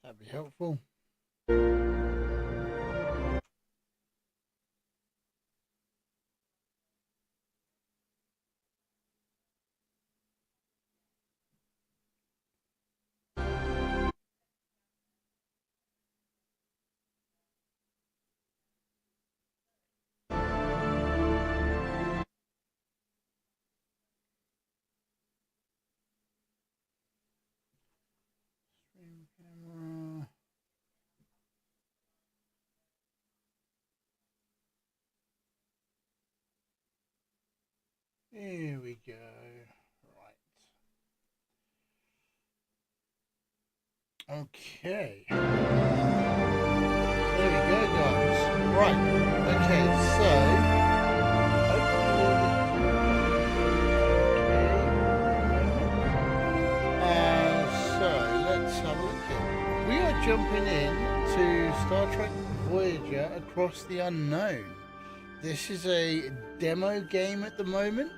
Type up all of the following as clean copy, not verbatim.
That'd be helpful. Camera. Here we go. Right. Okay. There we go, guys. Right. Okay, so. So let's have a look here. We are jumping in to Star Trek Voyager Across the Unknown. This is a demo game at the moment.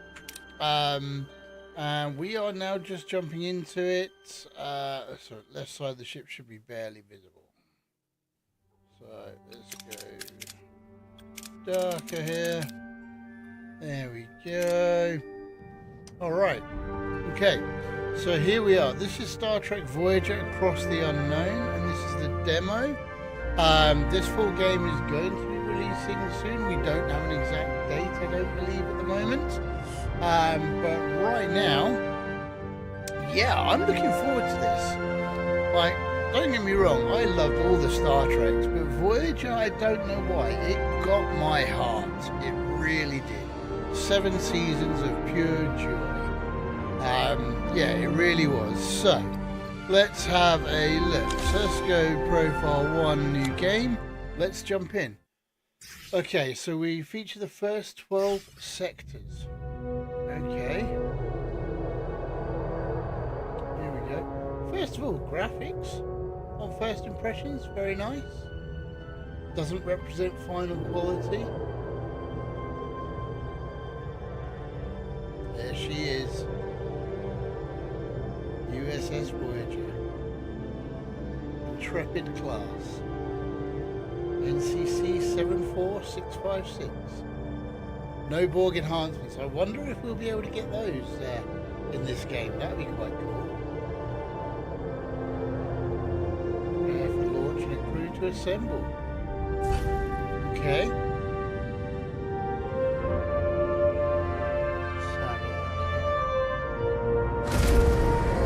And we are now just jumping into it. So left side of the ship should be barely visible. So let's go darker here. There we go. All right. Okay. So here we are. This is Star Trek Voyager Across the Unknown, and this is the demo. This full game is going to be releasing soon. We don't have an exact date, I don't believe, at the moment. But right now, yeah, I'm looking forward to this. Like, don't get me wrong, I loved all the Star Treks, but Voyager, I don't know why, it got my heart. It really did. 7 seasons of pure joy. Yeah, it really was. So, let's have a look. So let's go profile 1, new game. Let's jump in. Okay, so we feature the first 12 sectors. Okay. Here we go. First of all, graphics on first impressions, very nice. Doesn't represent final quality. There she is. U.S.S. Voyager. Intrepid class. NCC 74656. No Borg enhancements. I wonder if we'll be able to get those in this game. That'd be quite cool. Prepare for launch and a crew to assemble. Okay.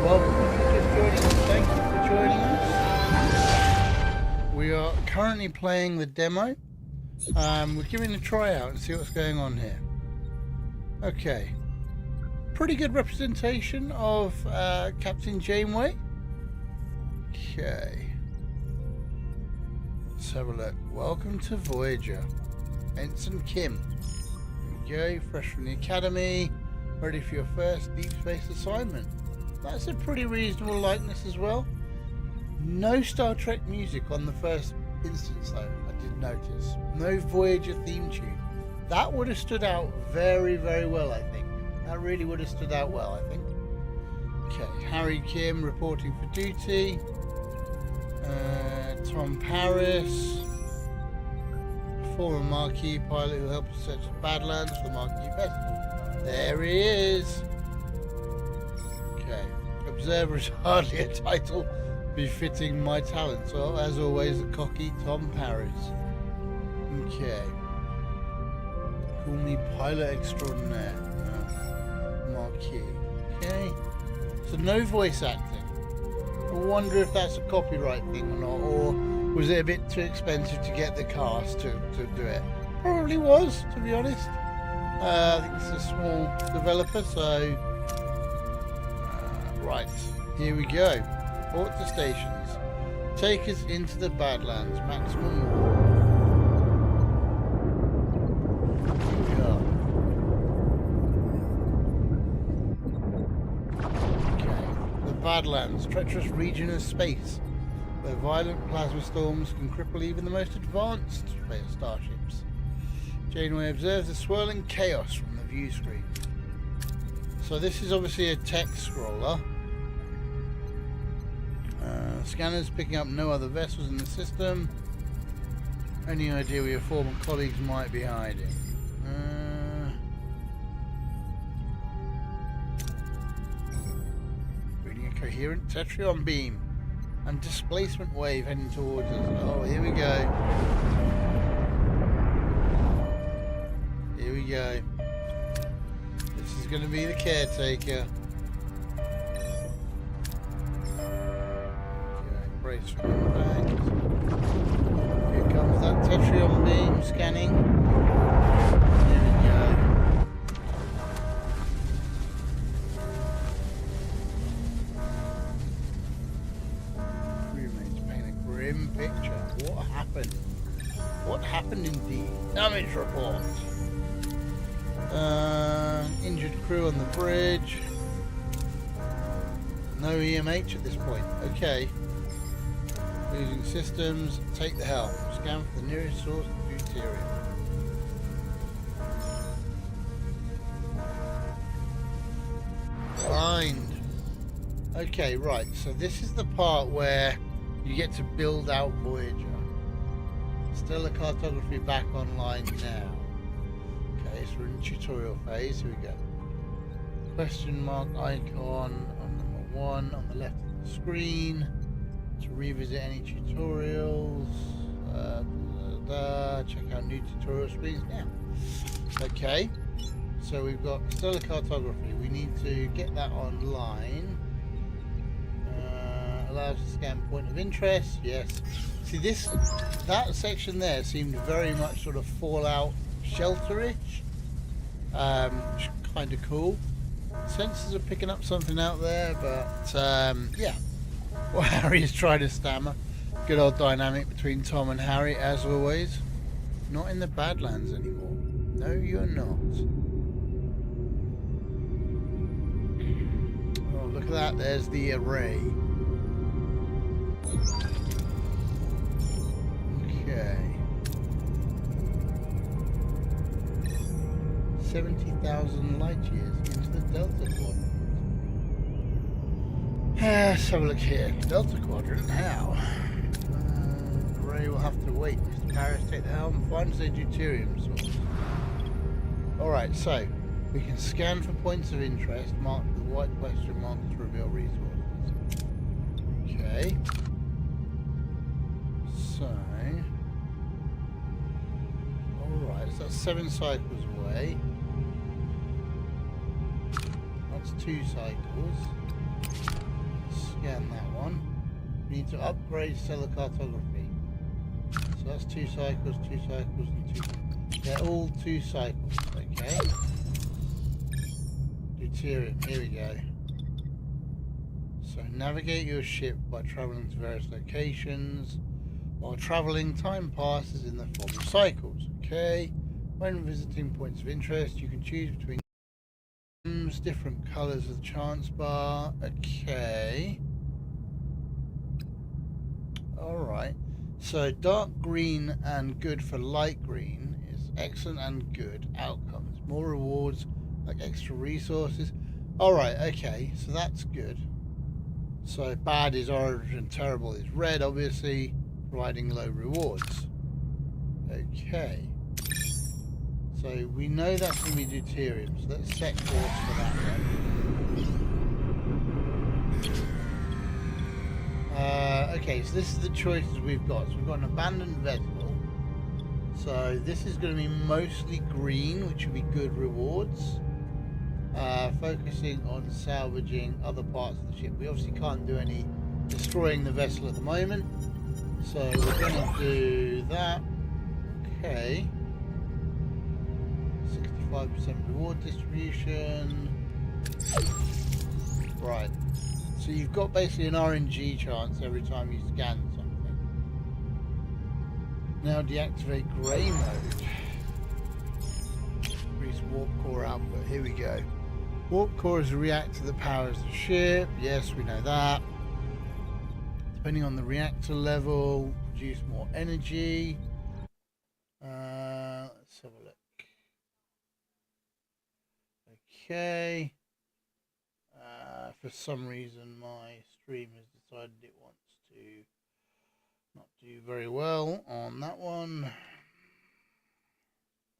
Welcome if you're just joining us. Thank you for joining us. We are currently playing the demo. We're giving a try out and see what's going on here. Okay. Pretty good representation of Captain Janeway. Okay. Let's have a look. Welcome to Voyager. Ensign Kim. Here we go. Fresh from the academy. Ready for your first deep space assignment. That's a pretty reasonable likeness as well. No Star Trek music on the first instance though, I did notice. No Voyager theme tune. That would have stood out very, very well, I think. That really would have stood out well, I think. Okay, Harry Kim reporting for duty. Tom Paris. Former Marquis pilot who helped us search the Badlands for the Marquis vessel. There he is. Okay, Observer is hardly a title befitting my talents. Well, as always, the cocky Tom Paris. Okay. Call me pilot extraordinaire. No. Marquis. Okay. So no voice acting. I wonder if that's a copyright thing or not, or was it a bit too expensive to get the cast to do it? Probably was, to be honest. I think it's a small developer, so... right, here we go. Report to stations. Take us into the Badlands. Maximum warp. Here we are. Okay. The Badlands, treacherous region of space, where violent plasma storms can cripple even the most advanced starships. Janeway observes the swirling chaos from the view screen. So this is obviously a text scroller. Scanners picking up no other vessels in the system. Any idea where your former colleagues might be hiding? Reading a coherent Tetrion beam and displacement wave heading towards us. Oh, here we go. Here we go. This is going to be the caretaker. Okay, brace for impact. Here comes that Tetrion beam scanning. Here we go. Crewmates paint a grim picture. What happened? What happened indeed? Damage report. Injured crew on the bridge. No EMH at this point. Okay. Losing systems. Take the helm. Scan for the nearest source of deuterium. Blind. Okay, right. So this is the part where you get to build out Voyager. Stellar cartography back online now. Okay, so we're in the tutorial phase. Here we go. Question mark icon on number 1 on the left of the screen to revisit any tutorials. Check out new tutorial screens now. Okay, so we've got stellar cartography. We need to get that online. Allows to scan point of interest. Yes. See that section there seemed very much sort of Fallout shelterish. Kind of cool. Sensors are picking up something out there, but yeah. Well, Harry is trying to stammer. Good old dynamic between Tom and Harry, as always. Not in the Badlands anymore. No, you're not. Oh, look at that. There's the array. Okay. 70,000 light years into the Delta Quadrant. Let's have a look here. Delta Quadrant, how? Ray will have to wait. Mr. Paris, take the helm. Find the deuterium source. Alright, so we can scan for points of interest, marked with white question marks to reveal resources. Okay. So. Alright, so that's 7 cycles away. That's 2 cycles. Scan that one. We need to upgrade stellar cartography. So that's 2 cycles, 2 cycles, and 2. They're all 2 cycles, okay? Deuterium, here we go. So navigate your ship by traveling to various locations. While traveling, time passes in the form of cycles, okay? When visiting points of interest, you can choose between different colors of the chance bar, okay. Alright, so dark green and good for light green is excellent and good outcomes. More rewards like extra resources. Alright, okay, so that's good. So bad is orange and terrible is red, obviously, providing low rewards. Okay. So we know that's going to be deuterium, so let's set course for that one. Okay, so this is the choices we've got. So we've got an abandoned vessel. So this is going to be mostly green, which will be good rewards. Focusing on salvaging other parts of the ship. We obviously can't do any destroying the vessel at the moment. So we're going to do that. Okay. 65% reward distribution. Right. So you've got basically an RNG chance every time you scan something. Now deactivate grey mode. Increase warp core output. Here we go. Warp core is a reactor that powers the ship. Yes, we know that. Depending on the reactor level, produce more energy. Let's have a look. Okay. For some reason, my stream has decided it wants not do very well on that one.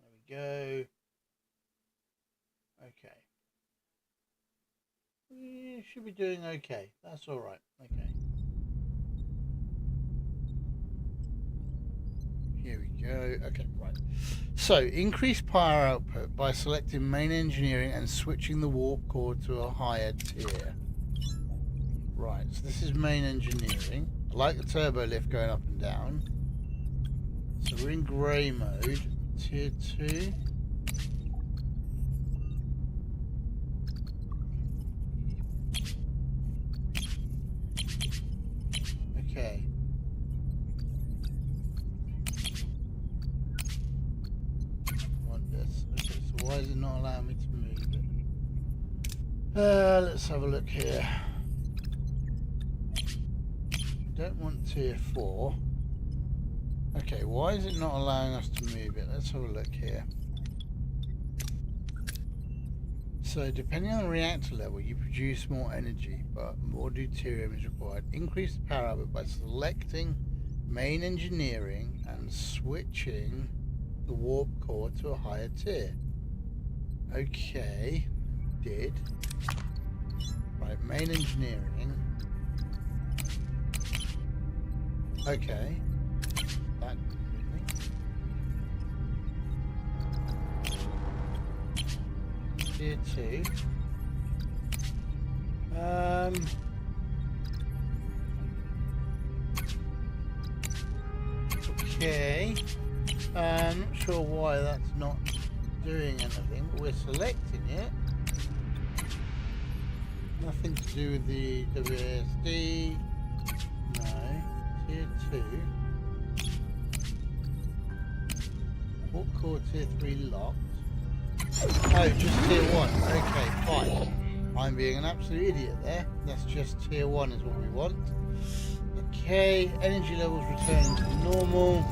There we go. Okay. We should be doing okay. That's all right. Okay. Here we go. Okay, right. So, increase power output by selecting main engineering and switching the warp core to a higher tier. Right, so this is main engineering. I like the turbo lift going up and down. So we're in grey mode, tier 2. Okay. Okay, so why is it not allowing me to move it? Let's have a look here. Don't want tier 4. Okay, why is it not allowing us to move it? Let's have a look here. So, depending on the reactor level, you produce more energy, but more deuterium is required. Increase the power output by selecting main engineering and switching the warp core to a higher tier. Okay, did. Right, main engineering. Okay. That tier 2. Okay. I'm not sure why that's not doing anything. We're selecting it. Nothing to do with the WASD. No. Tier 2. Warp core tier 3 locked. Oh, just tier 1. Okay, fine. I'm being an absolute idiot there. That's just tier 1 is what we want. Okay, energy levels returning to normal.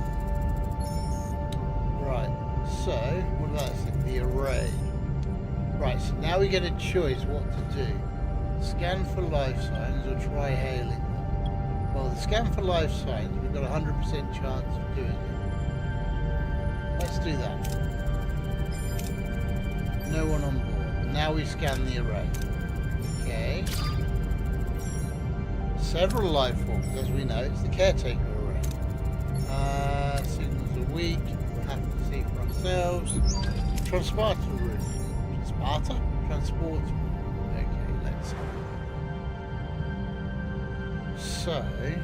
Right, so what about this? The array. Right, so now we get a choice what to do. Scan for life signs or try hailing them. Well, the scan for life signs, we've got a 100% chance of doing it. Let's do that. No one on board. Now we scan the array. Okay. Several life forms, as we know. It's the caretaker array. Signals are weak. We'll have to see for ourselves. Transporter room. Transporter? Transporter room. Okay, let's see. So, we're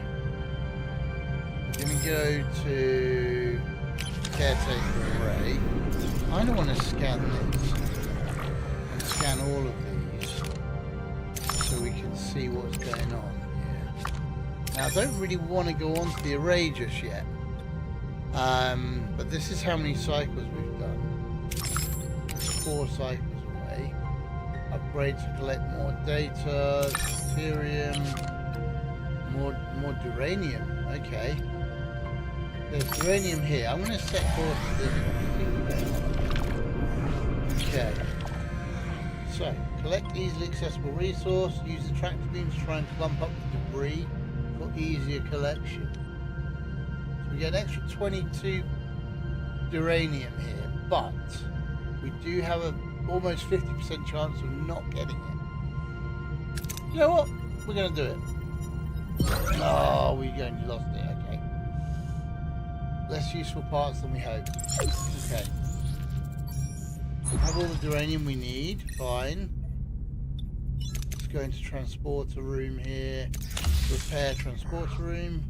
going to go to caretaker array. I don't want to scan this and scan all of these so we can see what's going on here. Now, I don't really want to go onto the array just yet, but this is how many cycles we've done. 4 cycles away. Upgrade to collect more data, deuterium, more duranium. Okay. There's uranium here. I'm going to set course to this one. Okay. So, collect easily accessible resource. Use the tractor beam to try and clump up the debris for easier collection. So we get an extra 22 uranium here, but we do have a almost 50% chance of not getting it. You know what? We're going to do it. No, we only lost it. Okay. Less useful parts than we hoped. Okay. Have all the uranium we need. Fine. Let's go into transporter room here. Repair transporter room.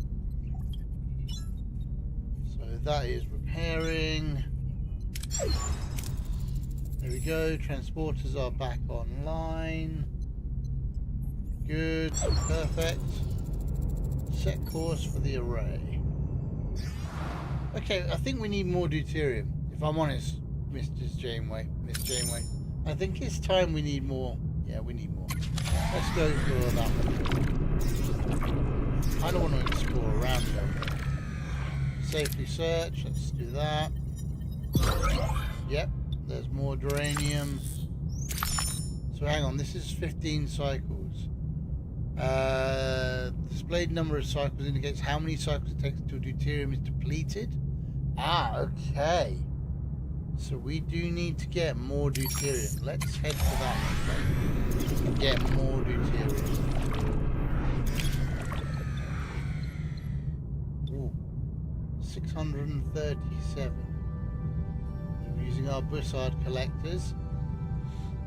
So that is repairing. There we go. Transporters are back online. Good. Perfect. Set course for the array. Okay, I think we need more deuterium. If I'm honest, Miss Janeway. I think it's time we need more. Yeah, we need more. Let's go for that one. I don't want to explore around there. Safely search. Let's do that. Yep, there's more uranium. So hang on, this is 15 cycles. This displayed number of cycles indicates how many cycles it takes until deuterium is depleted. Ah, okay. So we do need to get more deuterium. Let's head for that one. Get more deuterium. Ooh, 637. We're using our Bussard collectors.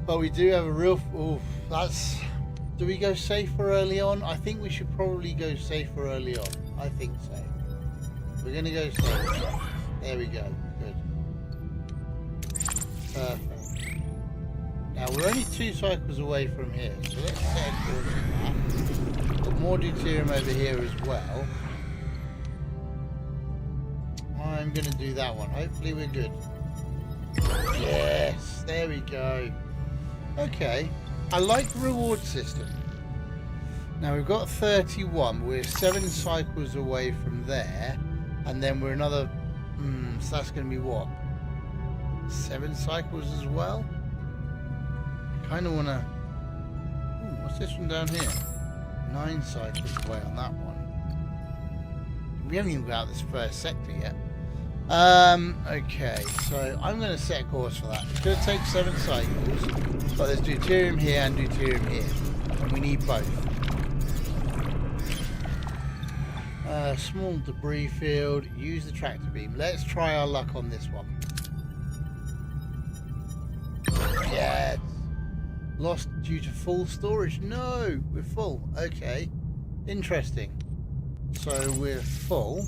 But we do have a real... Ooh, that's... Do we go safer early on? I think we should probably go safer early on. I think so. We're going to go safer. There we go. Good. Perfect. Now, we're only 2 cycles away from here. So let's set a course for that. Got more deuterium over here as well. I'm going to do that one. Hopefully we're good. Yes. There we go. Okay. I like the reward system. Now we've got 31. We're 7 cycles away from there, and then we're another. So that's going to be what? 7 cycles as well. I kind of want to. What's this one down here? 9 cycles away on that one. We haven't even got out this first sector yet. Okay, so I'm going to set a course for that. It's going to take 7 cycles, but there's deuterium here and deuterium here, and we need both. Small debris field, use the tractor beam. Let's try our luck on this one. Yes! Lost due to full storage. No, we're full. Okay, interesting. So we're full.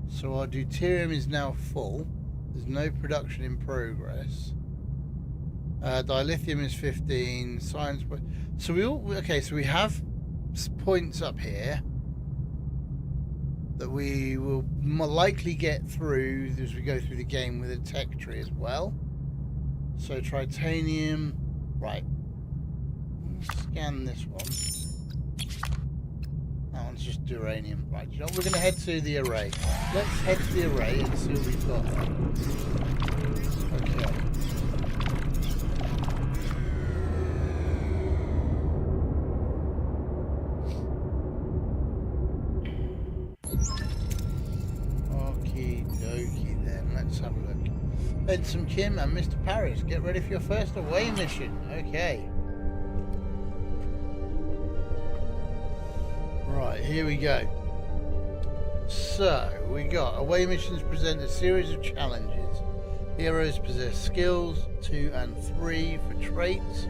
So our deuterium is now full. There's no production in progress. Dilithium is 15. Science. So so we have points up here that we will more likely get through as we go through the game with a tech tree as well. So titanium. Right. Scan this one. That one's just uranium. Right, you know what? We're going to head to the array. Let's head to the array and see what we've got there. Okay. Okie dokie then. Let's have a look. Ensign Kim and Mr. Paris, get ready for your first away mission. Okay. Right, here we go. So, we got away missions present a series of challenges. Heroes possess skills 2 and 3 for traits.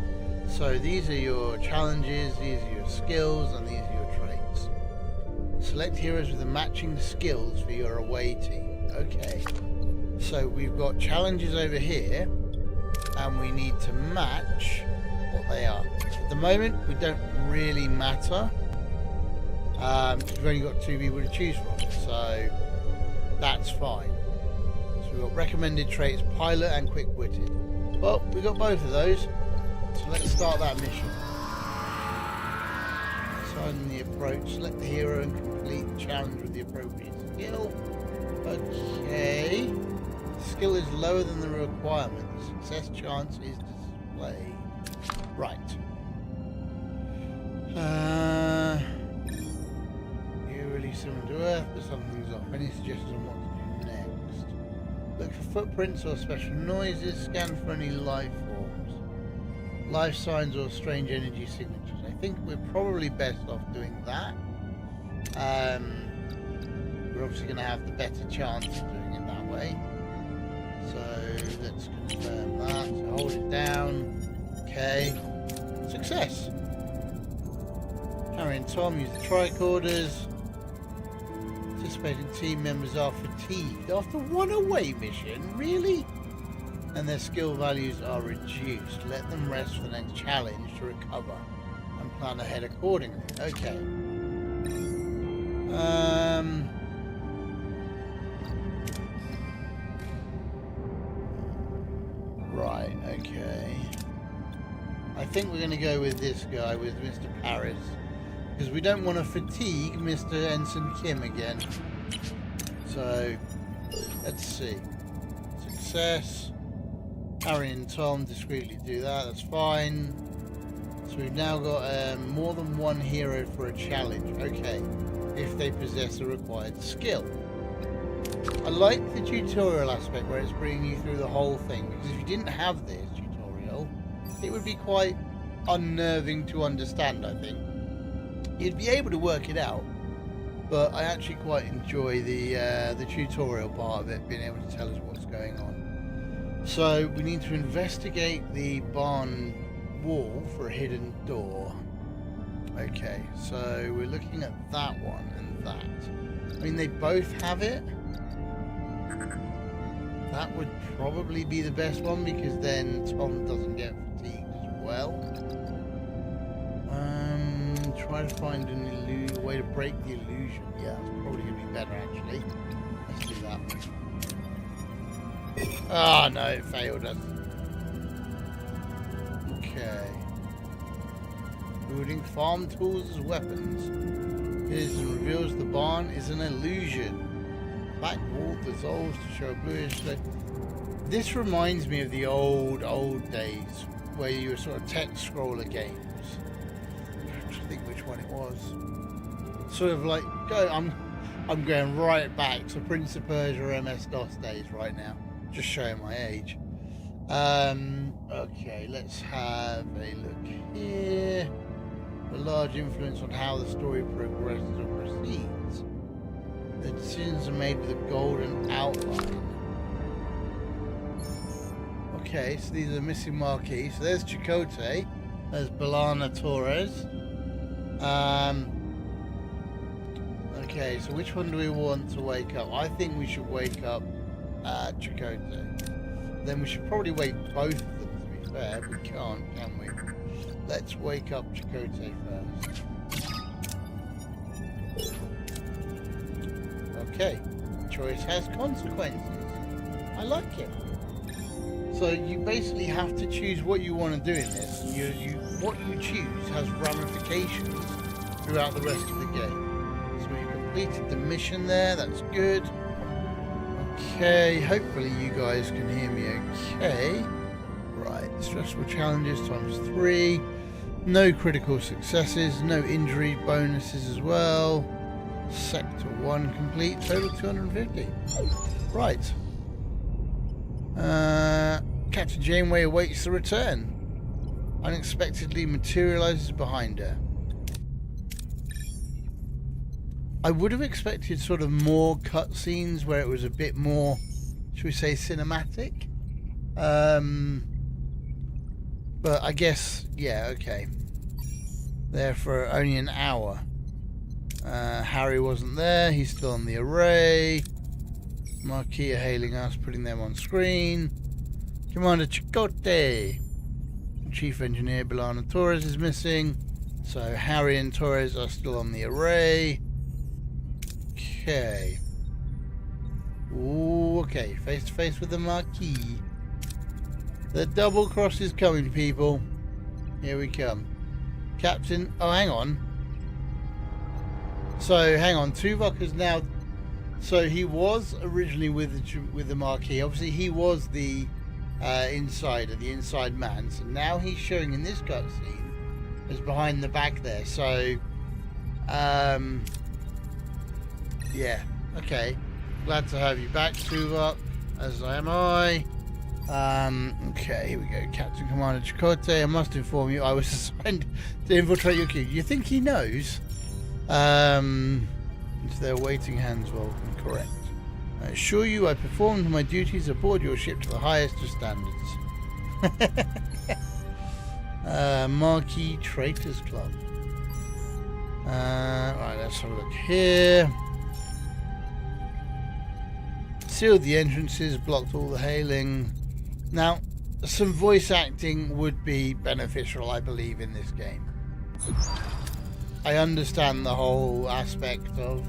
So these are your challenges, these are your skills, and these are your traits. Select heroes with the matching skills for your away team. Okay. So we've got challenges over here, and we need to match what they are. At the moment, we don't really matter. Because we've only got 2 people to choose from, so that's fine. So we've got recommended traits, pilot and quick-witted. Well, we've got both of those, so let's start that mission. Sign the approach, select the hero and complete the challenge with the appropriate skill. Okay. The skill is lower than the requirement. The success chance is displayed. Right. Similar to Earth, but something's off. Any suggestions on what to do next? Look for footprints or special noises. Scan for any life forms, life signs, or strange energy signatures. I think we're probably best off doing that. We're obviously going to have the better chance of doing it that way. So let's confirm that. So hold it down. Okay. Success. Harry and Tom use the tricorders. Participating team members are fatigued after one away mission. Really? And their skill values are reduced. Let them rest for the next challenge to recover and plan ahead accordingly. Okay. Right, okay. I think we're going to go with this guy, with Mr. Paris. Because we don't want to fatigue Mr. Ensign Kim again. So, let's see. Success. Harry and Tom discreetly do that, that's fine. So we've now got more than one hero for a challenge. Okay, if they possess the required skill. I like the tutorial aspect where it's bringing you through the whole thing, because if you didn't have this tutorial, it would be quite unnerving to understand, I think. You'd be able to work it out, but I actually quite enjoy the tutorial part of it, being able to tell us what's going on. So we need to investigate the barn wall for a hidden door. Okay, so we're looking at that one and that. I mean, they both have it. That would probably be the best one, because then Tom doesn't get fatigued as well. Try to find a way to break the illusion. Yeah, that's probably going to be better, actually. Let's do that. Ah, no, it failed us. Okay. Building farm tools as weapons. It reveals the barn is an illusion. Black wall dissolves to show a bluish. This reminds me of the old days where you were sort of text scroller games. I'm trying to think which one it was. Sort of like I'm going right back to Prince of Persia MS-DOS days right now. Just showing my age. Okay, let's have a look here. A large influence on how the story progresses or proceeds. The decisions are made with a golden outline. Okay, so these are the missing marquees. So there's Chakotay. There's B'Elanna Torres. Okay, so which one do we want to wake up? I think we should wake up Chakotay. Then we should probably wake both of them, to be fair. We can't, can we? Let's wake up Chakotay first. Okay, choice has consequences. I like it. So you basically have to choose what you want to do in this. What you choose has ramifications throughout the rest of the game. So we've completed the mission there. That's good. Okay, hopefully you guys can hear me okay. Right, stressful challenges ×3. No critical successes. No injury bonuses as well. Sector 1 complete, total 250. Right. Captain Janeway awaits the return. Unexpectedly materializes behind her. I would have expected sort of more cutscenes where it was a bit more, should we say, cinematic. But I guess, yeah, okay. There for only an hour. Harry wasn't there, he's still on the array. Marquis are hailing us, putting them on screen. Commander Chakotay. Chief Engineer B'Elanna Torres is missing. So Harry and Torres are still on the array. Okay. Ooh, okay, face to face with the Marquis. The double cross is coming, people. Here we come. Captain, oh hang on. So hang on, Tuvok is now. So he was originally with the Marquis. Obviously, he was the insider, the inside man. So now he's showing in this cutscene as behind the back there. So, yeah, okay. Glad to have you back, Tuvok, as am I. Okay, here we go. Captain Commander Chakotay, I must inform you, I was assigned to infiltrate your queue. You think he knows? It's their waiting hands, well, correct. I assure you I performed my duties aboard your ship to the highest of standards. Marquis Traitors Club. Right, let's have a look here. Sealed the entrances, blocked all the hailing. Now, some voice acting would be beneficial, I believe, in this game. I understand the whole aspect of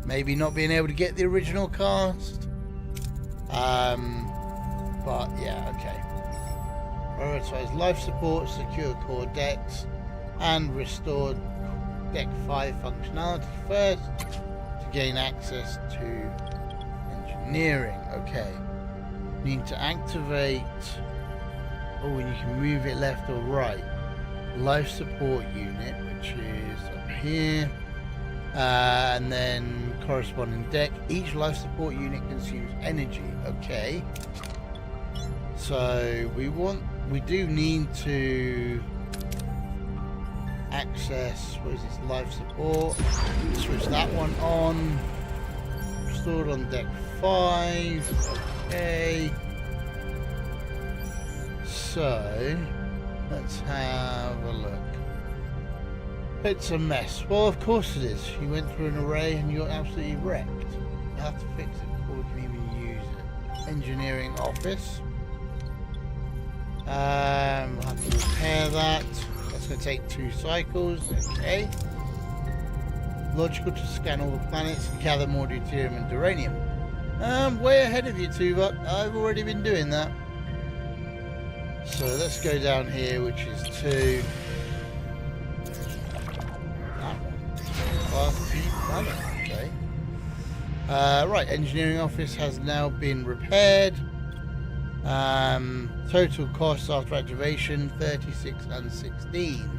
maybe not being able to get the original cast. But yeah, okay. Prioritize life support, secure core decks, and restore deck 5 functionality first to gain access to engineering. Okay. Need to activate. Oh, and you can move it left or right. life support unit, which is up here, and then corresponding deck. Each life support unit consumes energy. Okay, so we do need to access, what is this, life support, switch that one on, stored on deck 5. Okay, so let's have a look. It's a mess. Well, of course it is. You went through an array and you got absolutely wrecked. You have to fix it before we can even use it. Engineering office. We'll have to repair that. That's going to take 2 cycles. Okay. Logical to scan all the planets and gather more deuterium and uranium. I'm way ahead of you, Tuvok. I've already been doing that. So let's go down here, which is 2. Okay. Right, engineering office has now been repaired. Total costs after activation 36 and 16.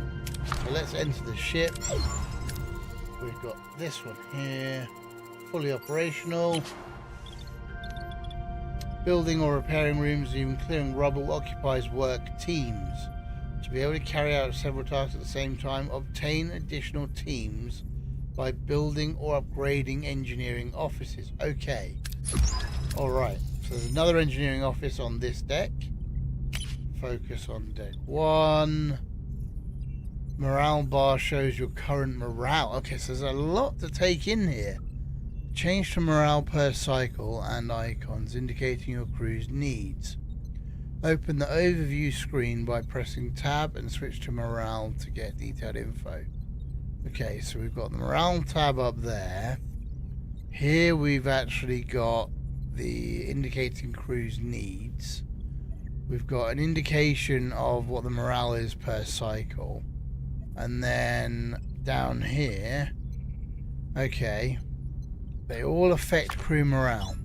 So let's enter the ship. We've got this one here, fully operational. Building or repairing rooms, even clearing rubble, occupies work teams. To be able to carry out several tasks at the same time, obtain additional teams by building or upgrading engineering offices. Okay. Alright. So there's another engineering office on this deck. Focus on deck 1. Morale bar shows your current morale. Okay, so there's a lot to take in here. Change to morale per cycle and icons indicating your crew's needs. Open the overview screen by pressing tab and switch to morale to get detailed info. Okay, so we've got the morale tab up there. Here we've actually got the indicating crew's needs. We've got an indication of what the morale is per cycle. And then down here, okay, they all affect crew morale.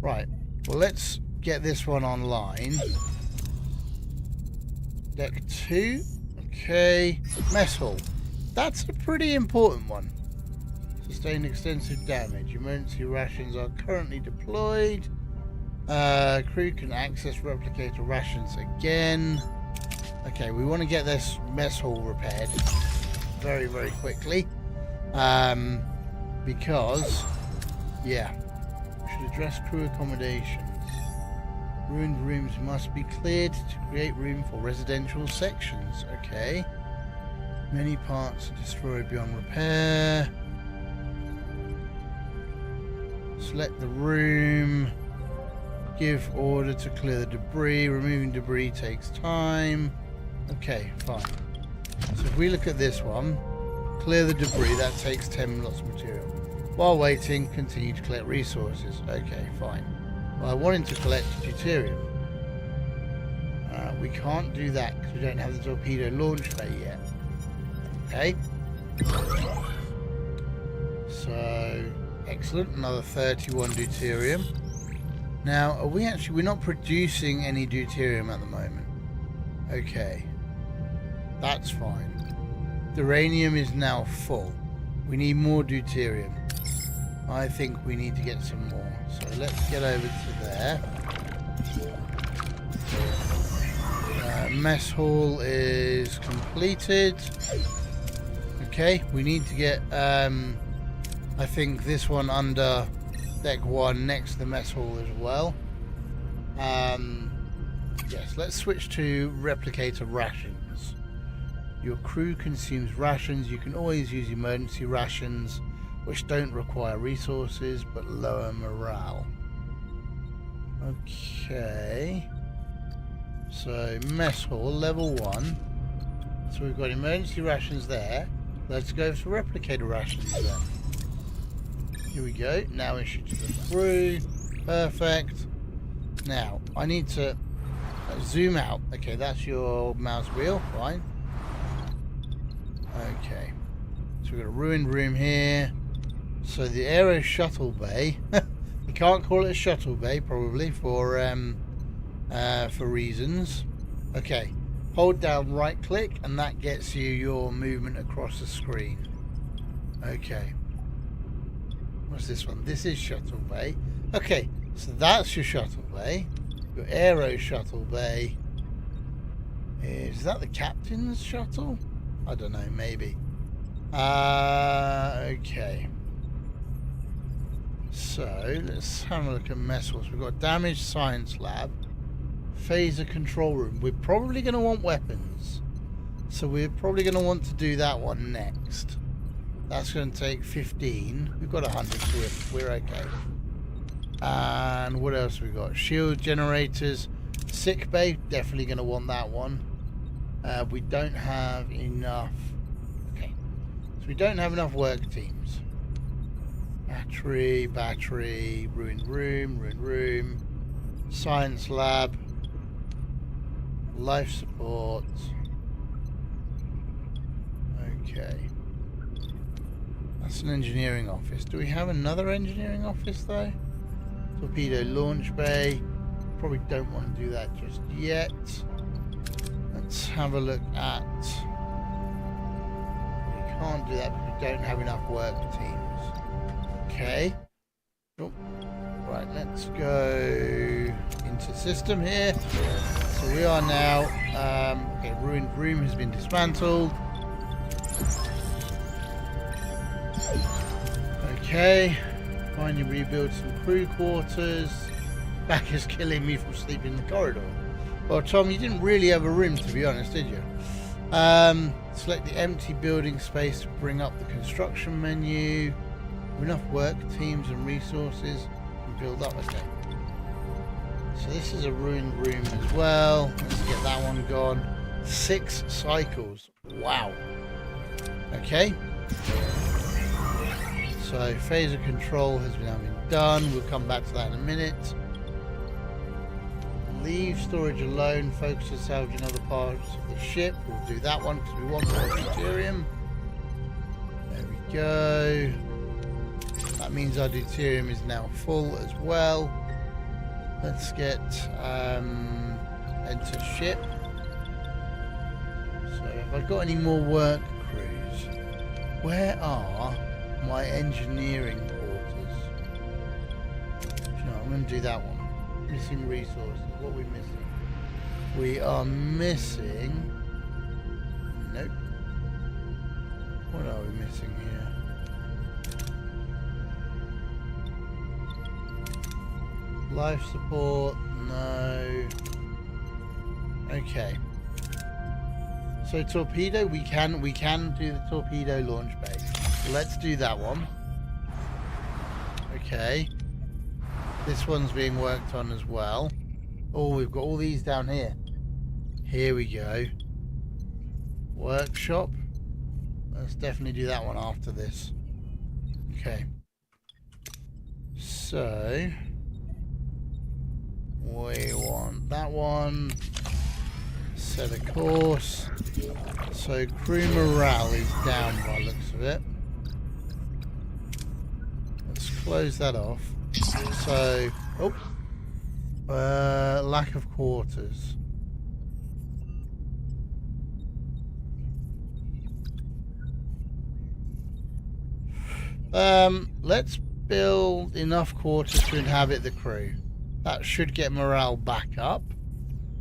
Right, well, let's get this one online. Deck 2, okay, mess hall. That's a pretty important one. Sustained extensive damage. Emergency rations are currently deployed. Crew can access replicator rations again. Okay, we want to get this mess hall repaired very, very quickly. Because, yeah, we should address crew accommodations. Ruined rooms must be cleared to create room for residential sections. Okay. Many parts are destroyed beyond repair. Select the room. Give order to clear the debris. Removing debris takes time. Okay, fine. So if we look at this one, clear the debris, that takes 10 lots of material. While waiting, continue to collect resources. Okay, fine. Well, I wanted to collect deuterium. We can't do that because we don't have the torpedo launch bay yet. Okay. So, excellent. Another 31 deuterium. Now, are we actually... We're not producing any deuterium at the moment. Okay. That's fine. The uranium is now full. We need more deuterium. I think we need to get some more. So let's get over to there. Mess hall is completed. Okay, we need to get, I think this one under deck 1 next to the mess hall as well. Yes, let's switch to replicator rations. Your crew consumes rations. You can always use emergency rations, which don't require resources but lower morale. Okay. So, mess hall, level 1. So we've got emergency rations there. Let's go for replicator rations then. Here we go. Now issue to the crew. Perfect. Now, I need to zoom out. Okay, that's your mouse wheel. Fine. Okay. So we've got a ruined room here. So the aero shuttle bay. You can't call it a shuttle bay, probably, for reasons. Okay. hold down right click and that gets you your movement across the screen. Okay. What's this one? This is shuttle bay. Okay, so that's your shuttle bay. Your aero shuttle bay. Is that the captain's shuttle? I don't know, maybe. Okay. So, let's have a look at mess halls. We've got damaged science lab. Phaser control room. We're probably going to want weapons. So we're probably going to want to do that one next. That's going to take 15. We've got 100, so we're okay. And what else have we got? Shield generators. Sick bay. Definitely going to want that one. We don't have enough. Okay. So we don't have enough work teams. Battery, ruined room, science lab, life support. Okay. That's an engineering office. Do we have another engineering office though? Torpedo launch bay. Probably don't want to do that just yet. Let's have a look at... We can't do that because we don't have enough work teams. Okay. Oh. Right, let's go into system here. So we are now... okay, ruined room has been dismantled. Okay. Finally rebuild some crew quarters. Back is killing me from sleeping in the corridor. Well, Tom, you didn't really have a room, to be honest, did you? Select the empty building space to bring up the construction menu. Enough work, teams and resources and build up. Okay. So this is a ruined room as well. Let's get that one gone. 6 cycles. Wow. Okay. So phaser control has now been done. We'll come back to that in a minute. Leave storage alone. Focus on salvaging other parts of the ship. We'll do that one because we want more deuterium. There we go. That means our deuterium is now full as well. Let's get enter ship. So have I got any more work crews? Where are my engineering quarters? No, I'm going to do that one. Missing resources. What are we missing? We are missing... Nope. What are we missing here? Life support, no. Okay. So torpedo, we can do the torpedo launch bay. Let's do that one. Okay. This one's being worked on as well. Oh, we've got all these down here. Here we go. Workshop. Let's definitely do that one after this. Okay. So... we want that one. Set a course. So crew morale is down by the looks of it. Let's close that off. So, lack of quarters. Let's build enough quarters to inhabit the crew. That should get morale back up.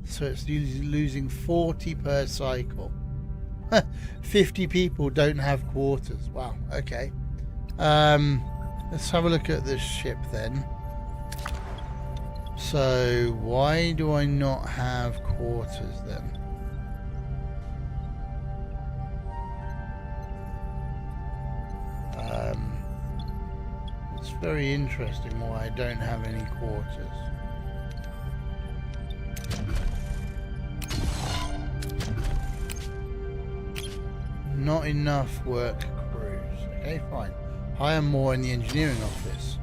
So it's losing 40 per cycle. 50 people don't have quarters. Wow, okay. Let's have a look at this ship then. So why do I not have quarters then? It's very interesting why I don't have any quarters. Not enough work crews. Okay, fine. Hire more in the engineering office.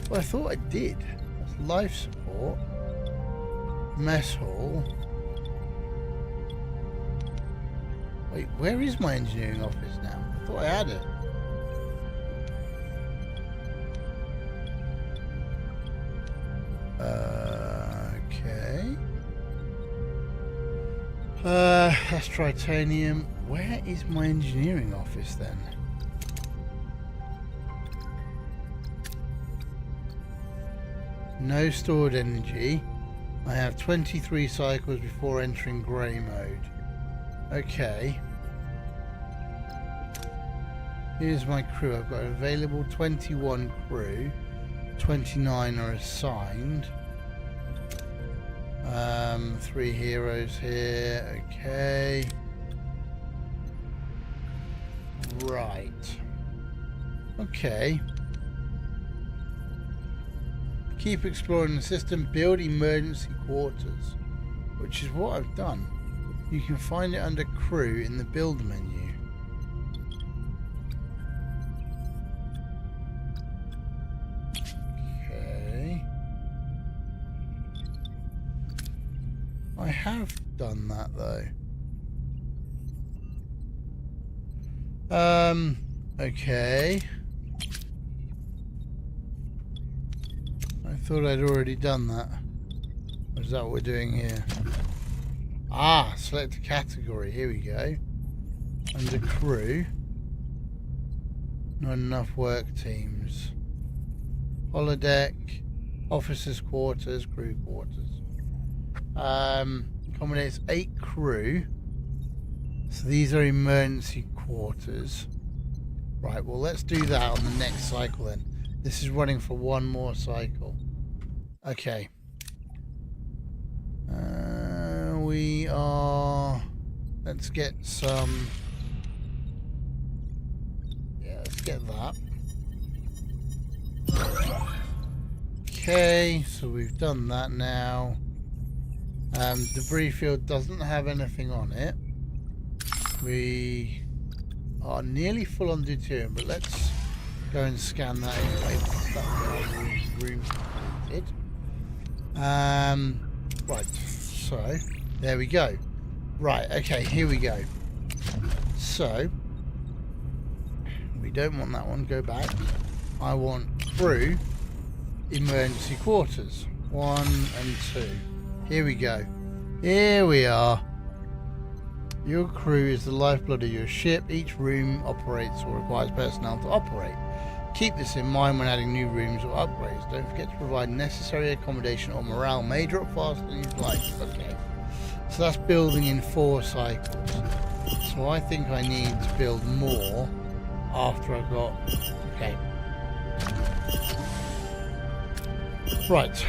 Well, I thought I did. That's life support. Mess hall. Wait, where is my engineering office now? I thought I had it. Okay. That's titanium. Where is my engineering office then? No stored energy. I have 23 cycles before entering grey mode. Okay. Here's my crew. I've got available 21 crew. 29 are assigned. 3 heroes here. Okay. Right. Okay. Keep exploring the system. Build emergency quarters, which is what I've done. You can find it under crew in the build menu. Okay. I have done that though. Okay. I thought I'd already done that. Or is that what we're doing here? Ah, select a category. Here we go. Under crew. Not enough work teams. Holodeck. Officers' quarters. Crew quarters. Accommodates 8 crew. So these are emergency quarters. Right, well let's do that on the next cycle then. This is running for one more cycle. Okay. We are... Let's get some... Yeah, let's get that. Okay, so we've done that now. Debris field doesn't have anything on it. We are nearly full on deuterium, but let's go and scan that anyway. That room completed. Right, so there we go. Right, okay, here we go. So we don't want that one. Go back. I want crew emergency quarters 1 and 2. Here we go. Here we are. Your crew is the lifeblood of your ship. Each room operates or requires personnel to operate. Keep this in mind when adding new rooms or upgrades. Don't forget to provide necessary accommodation or morale may drop faster than you'd like. Okay. So that's building in 4 cycles. So I think I need to build more after I've got... Okay. Right.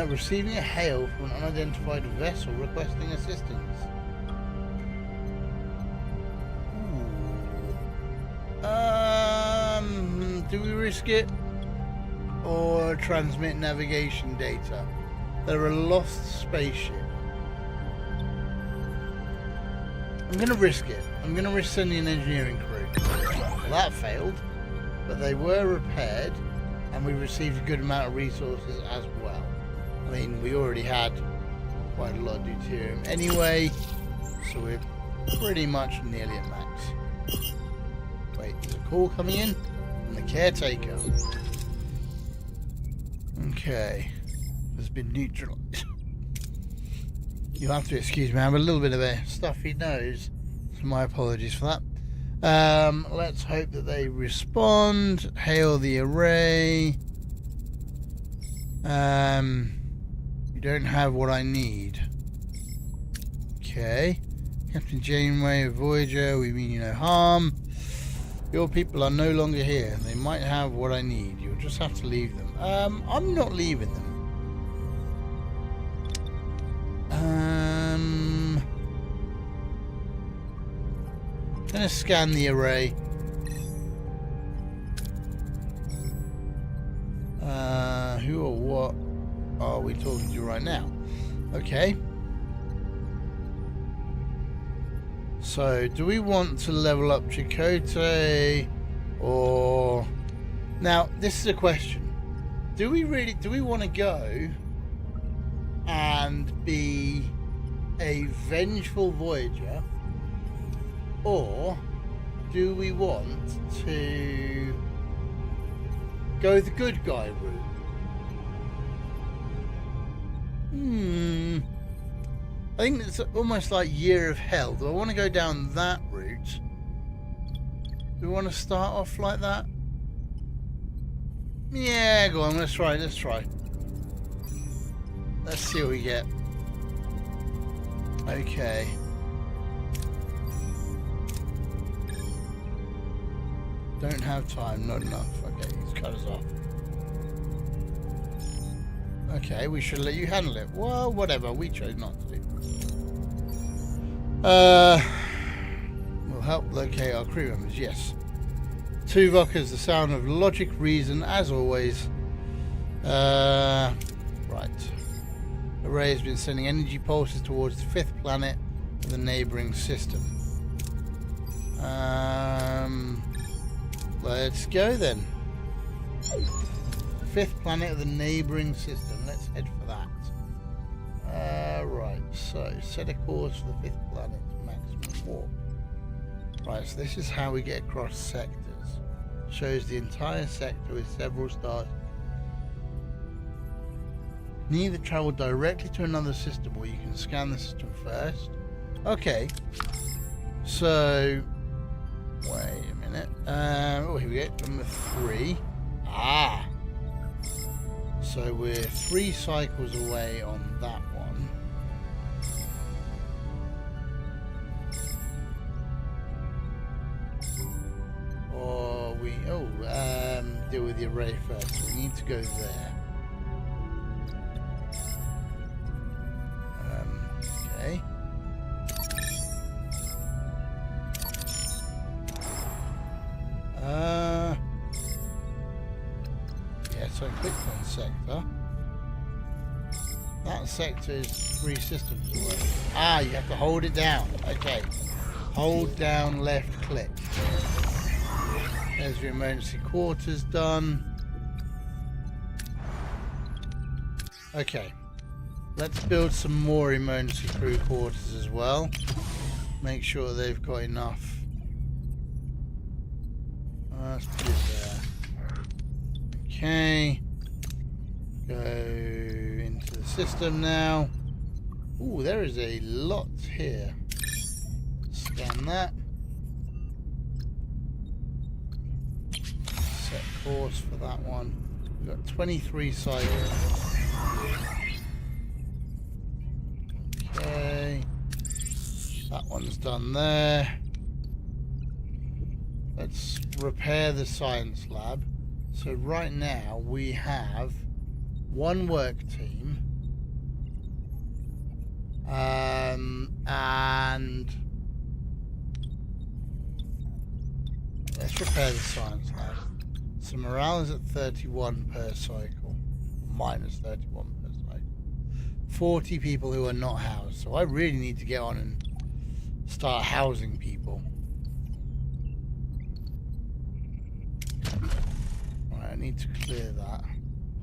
Receiving a hail from an unidentified vessel requesting assistance. Do we risk it or transmit navigation data? They're a lost spaceship. I'm going to risk it. I'm going to risk sending an engineering crew. Well, that failed, but they were repaired and we received a good amount of resources as well. I mean, we already had quite a lot of deuterium anyway, so we're pretty much nearly at max. Wait, there's a call coming in from the caretaker. Okay, has been neutralized. You'll have to excuse me, I have a little bit of a stuffy nose, so my apologies for that. Let's hope that they respond. Hail the array. You don't have what I need. Okay. Captain Janeway of Voyager, we mean you no harm. Your people are no longer here. They might have what I need. You'll just have to leave them. I'm not leaving them. Gonna scan the array. Who or what are we talking to right now? Okay. So, do we want to level up Chakotay or... Now, this is a question. Do we want to go and be a vengeful Voyager, or do we want to go the good guy route? I think it's almost like Year of Hell. Do I want to go down that route? Do we want to start off like that? Yeah, go on, let's try. Let's see what we get. Okay. Don't have time, not enough. Okay, he's cut us off. Okay, we should let you handle it. Well, whatever, we chose not to do. Will help locate our crew members, yes. Tuvok is the sound of logic, reason, as always. Right. Array has been sending energy pulses towards the 5th planet of the neighbouring system. Let's go then. 5th planet of the neighbouring system. Let's head for that. Right, so set a course for the 5th planet to maximum warp. Right, so this is how we get across sectors. Shows the entire sector with several stars. You can either travel directly to another system or you can scan the system first. Okay, so wait a minute. Oh, here we go. Number 3. Ah, so we're 3 cycles away on that one. Or we deal with the array first. So we need to go there. Okay. Yeah, so I clicked on sector. That sector is 3 systems away. Ah, you have to hold it down. Okay. Hold down left click. There's your emergency quarters done. Okay. Let's build some more emergency crew quarters as well. Make sure they've got enough. Let's put it there. Okay. Go into the system now. Ooh, there is a lot here. Scan that. Set course for that one. We've got 23 cycles. Okay. That one's done there. Let's repair the science lab. So right now we have 1 work team. And let's repair the science lab. So morale is at 31 per cycle. Minus 31 per cycle. 40 people who are not housed. So I really need to get on and start housing people. Right, I need to clear that.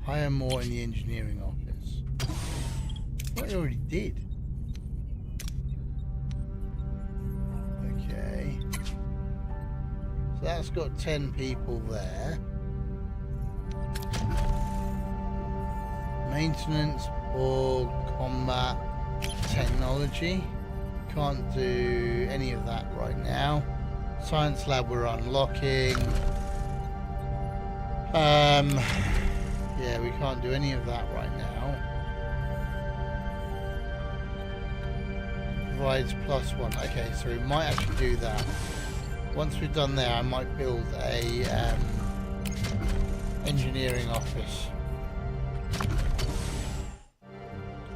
Hire more in the engineering office. What I already did. Okay. So that's got 10 people there. Maintenance, Borg, combat, technology. Can't do any of that right now. Science lab we're unlocking. Yeah, we can't do any of that right now. Provides +1. Okay, so we might actually do that. Once we've done there, I might build a engineering office.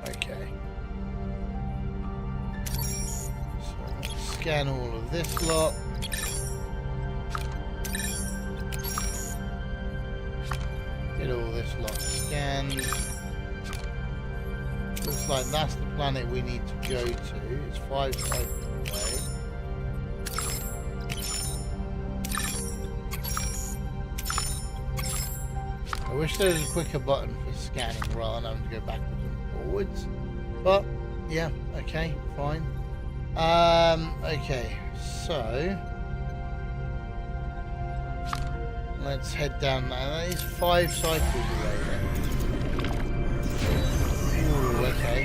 Okay. So let's scan all of this lot. Get all this lot scanned. Looks like that's the planet we need to go to. It's 5 cycles away. I wish there was a quicker button for scanning rather than having to go backwards and forwards. But yeah, okay, fine. Okay, so let's head down now. That is 5 cycles away then. Ooh, okay.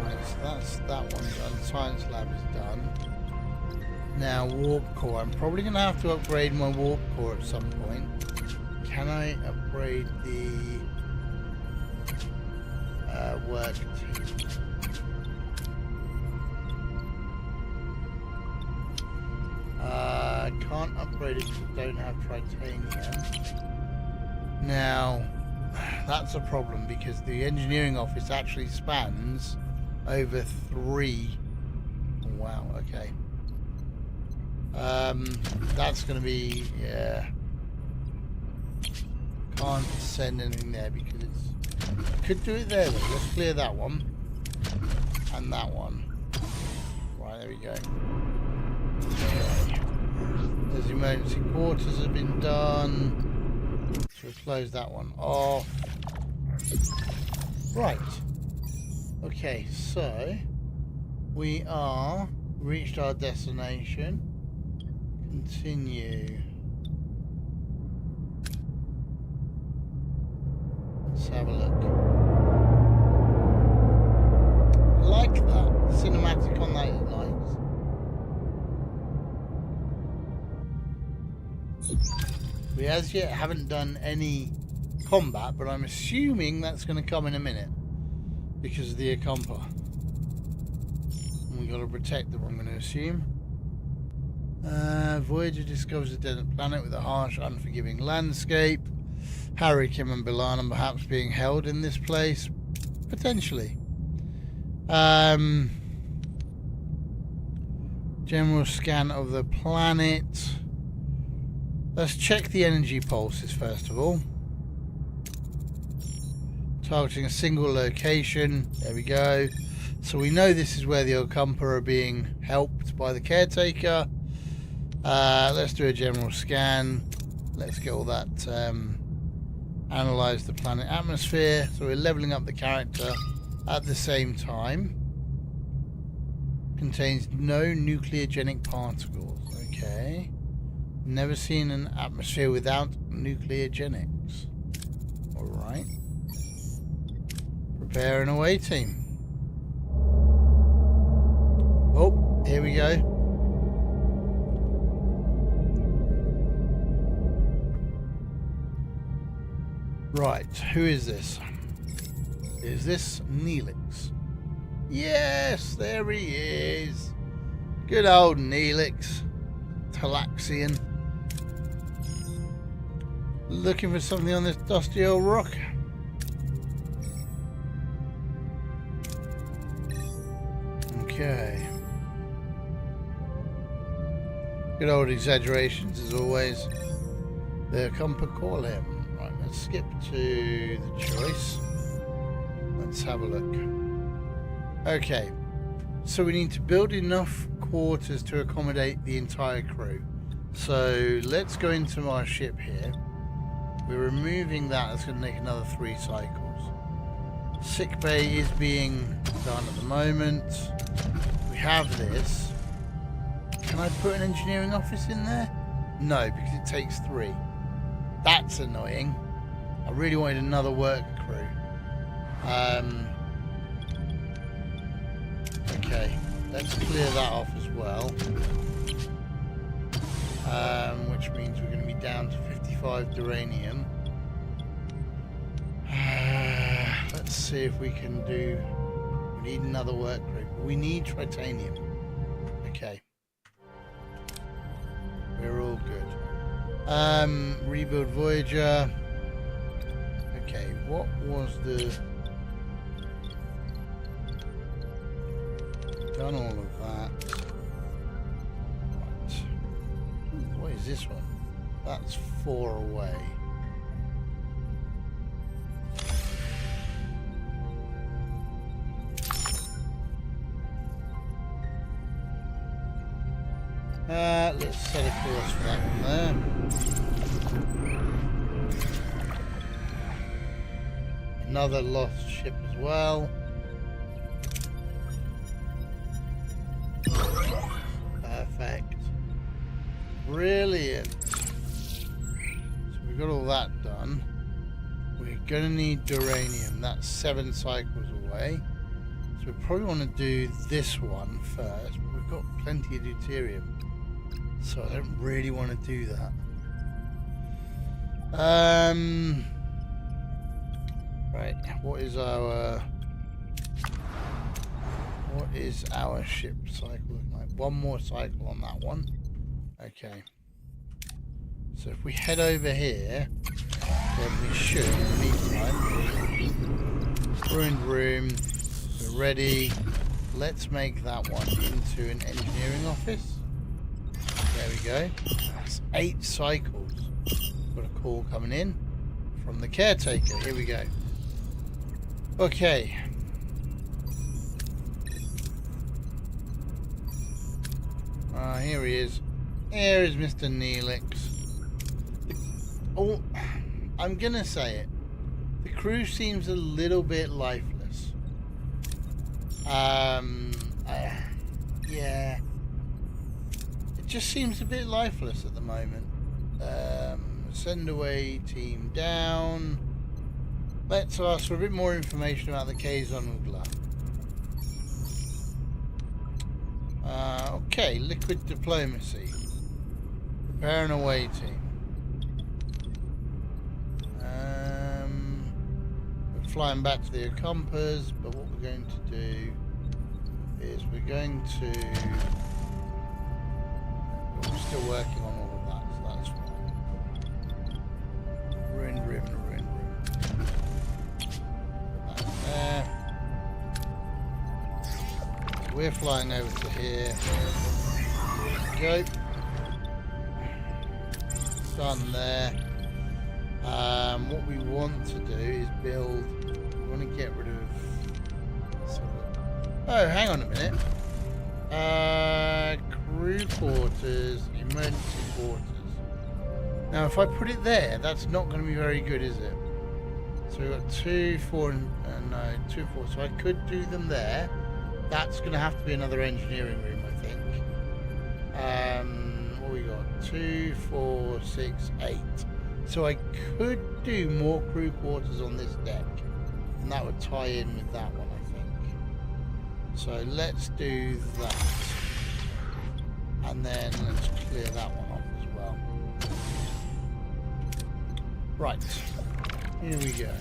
Right, so That's that one done. Science lab is done. Now warp core. I'm probably going to have to upgrade my warp core at some point. Can I upgrade the work team? I can't upgrade it because I don't have titanium. Now, that's a problem because the engineering office actually spans over 3. Oh, wow, okay. That's going to be, yeah. Can't send anything there because it's... Could do it there though. Let's clear that one. And that one. Right, there we go. Okay. There's emergency quarters have been done. So we'll close that one off. Right. Okay, so we are reached our destination. Continue. Let's have a look. I like that. The cinematic on that is nice. We as yet haven't done any combat, but I'm assuming that's going to come in a minute because of the Acompa. And we've got to protect them, I'm going to assume. Voyager discovers a desert planet with a harsh, unforgiving landscape. Harry, Kim and Bilan are perhaps being held in this place. Potentially. General scan of the planet. Let's check the energy pulses first of all. Targeting a single location. There we go. So we know this is where the Acompa are being helped by the caretaker. Let's do a general scan. Let's get all that... analyze the planet atmosphere. So we're leveling up the character at the same time. Contains no nucleogenic particles. Okay. Never seen an atmosphere without nucleogenics. Alright. Prepare and away, team. Oh, here we go. Right, who is this? Is this Neelix? Yes, there he is. Good old Neelix. Talaxian. Looking for something on this dusty old rock. Okay. Good old exaggerations as always. The Acompa call him. Right, let's skip to the choice. Let's have a look. Okay. So we need to build enough quarters to accommodate the entire crew. So let's go into our ship here. We're removing that. That's going to take another 3 cycles. Sick bay is being done at the moment. We have this. Can I put an engineering office in there? No, because it takes 3. That's annoying. I really wanted another work crew. Okay, let's clear that off as well. Which means we're going to be down to 55 duranium. Let's see if we can do... We need another work crew. We need titanium. Okay. We're all good. Rebuild Voyager. Okay, what was the... Done all of that. Right. Ooh, what is this one? That's 4 away. Let's set a course for that one there. Another lost ship as well. Perfect. Brilliant. So we've got all that done. We're going to need duranium. That's 7 cycles away. So So we probably want to do this one first, but we've got plenty of deuterium, so I don't really want to do that. Right, what is our ship cycle looking like? One more cycle on that one. Okay. So if we head over here, then we should, in the meantime, ruined room, we're ready. Let's make that one into an engineering office. There we go. That's 8 cycles. Got a call coming in from the caretaker. Here we go. Okay. Here he is. Here is Mr. Neelix. Oh, I'm gonna say it. The crew seems a little bit lifeless. Yeah. It just seems a bit lifeless at the moment. Send away team down. Let's ask for a bit more information about the Kazon Ugla. Okay, liquid diplomacy. Prepare an away team. We're flying back to the Ocumpers, but what we're going to do is we're going to... We're still working on all of that, so that's fine. Ruined room. Put that there. We're flying over to here. There we go. Done there. What we want to do is build. We want to get rid of. Oh, hang on a minute. Crew quarters, emergency quarters. Now, if I put it there, that's not going to be very good, is it? So we've got 2, 4, and 2, 4. So I could do them there. That's going to have to be another engineering room, I think. What we got? 2, 4, 6, 8. So I could do more crew quarters on this deck, and that would tie in with that one, I think. So let's do that, and then let's clear that one off as well. Right, here we go.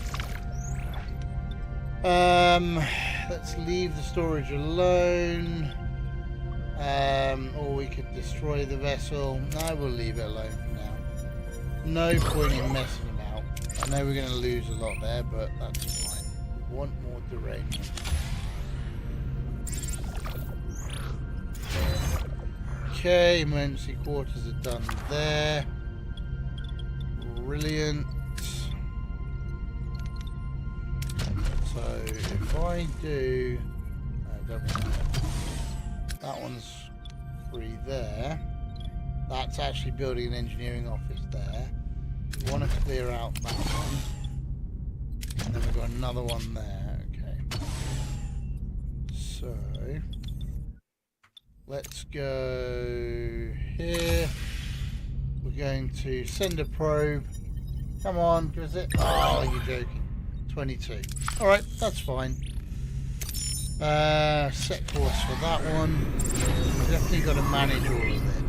Let's leave the storage alone. Or we could destroy the vessel. No, we'll leave it alone for now. No point in messing about. I know we're going to lose a lot there, but that's fine. We want more derangement. Okay, emergency quarters are done there. Brilliant. So if I do... that one's free there. That's actually building an engineering office there. We want to clear out that one. And then we've got another one there. Okay. So let's go here. We're going to send a probe. Come on, give us it. Oh, you're joking. 22. Alright, that's fine. Set course for that one. We've definitely got to manage all of this.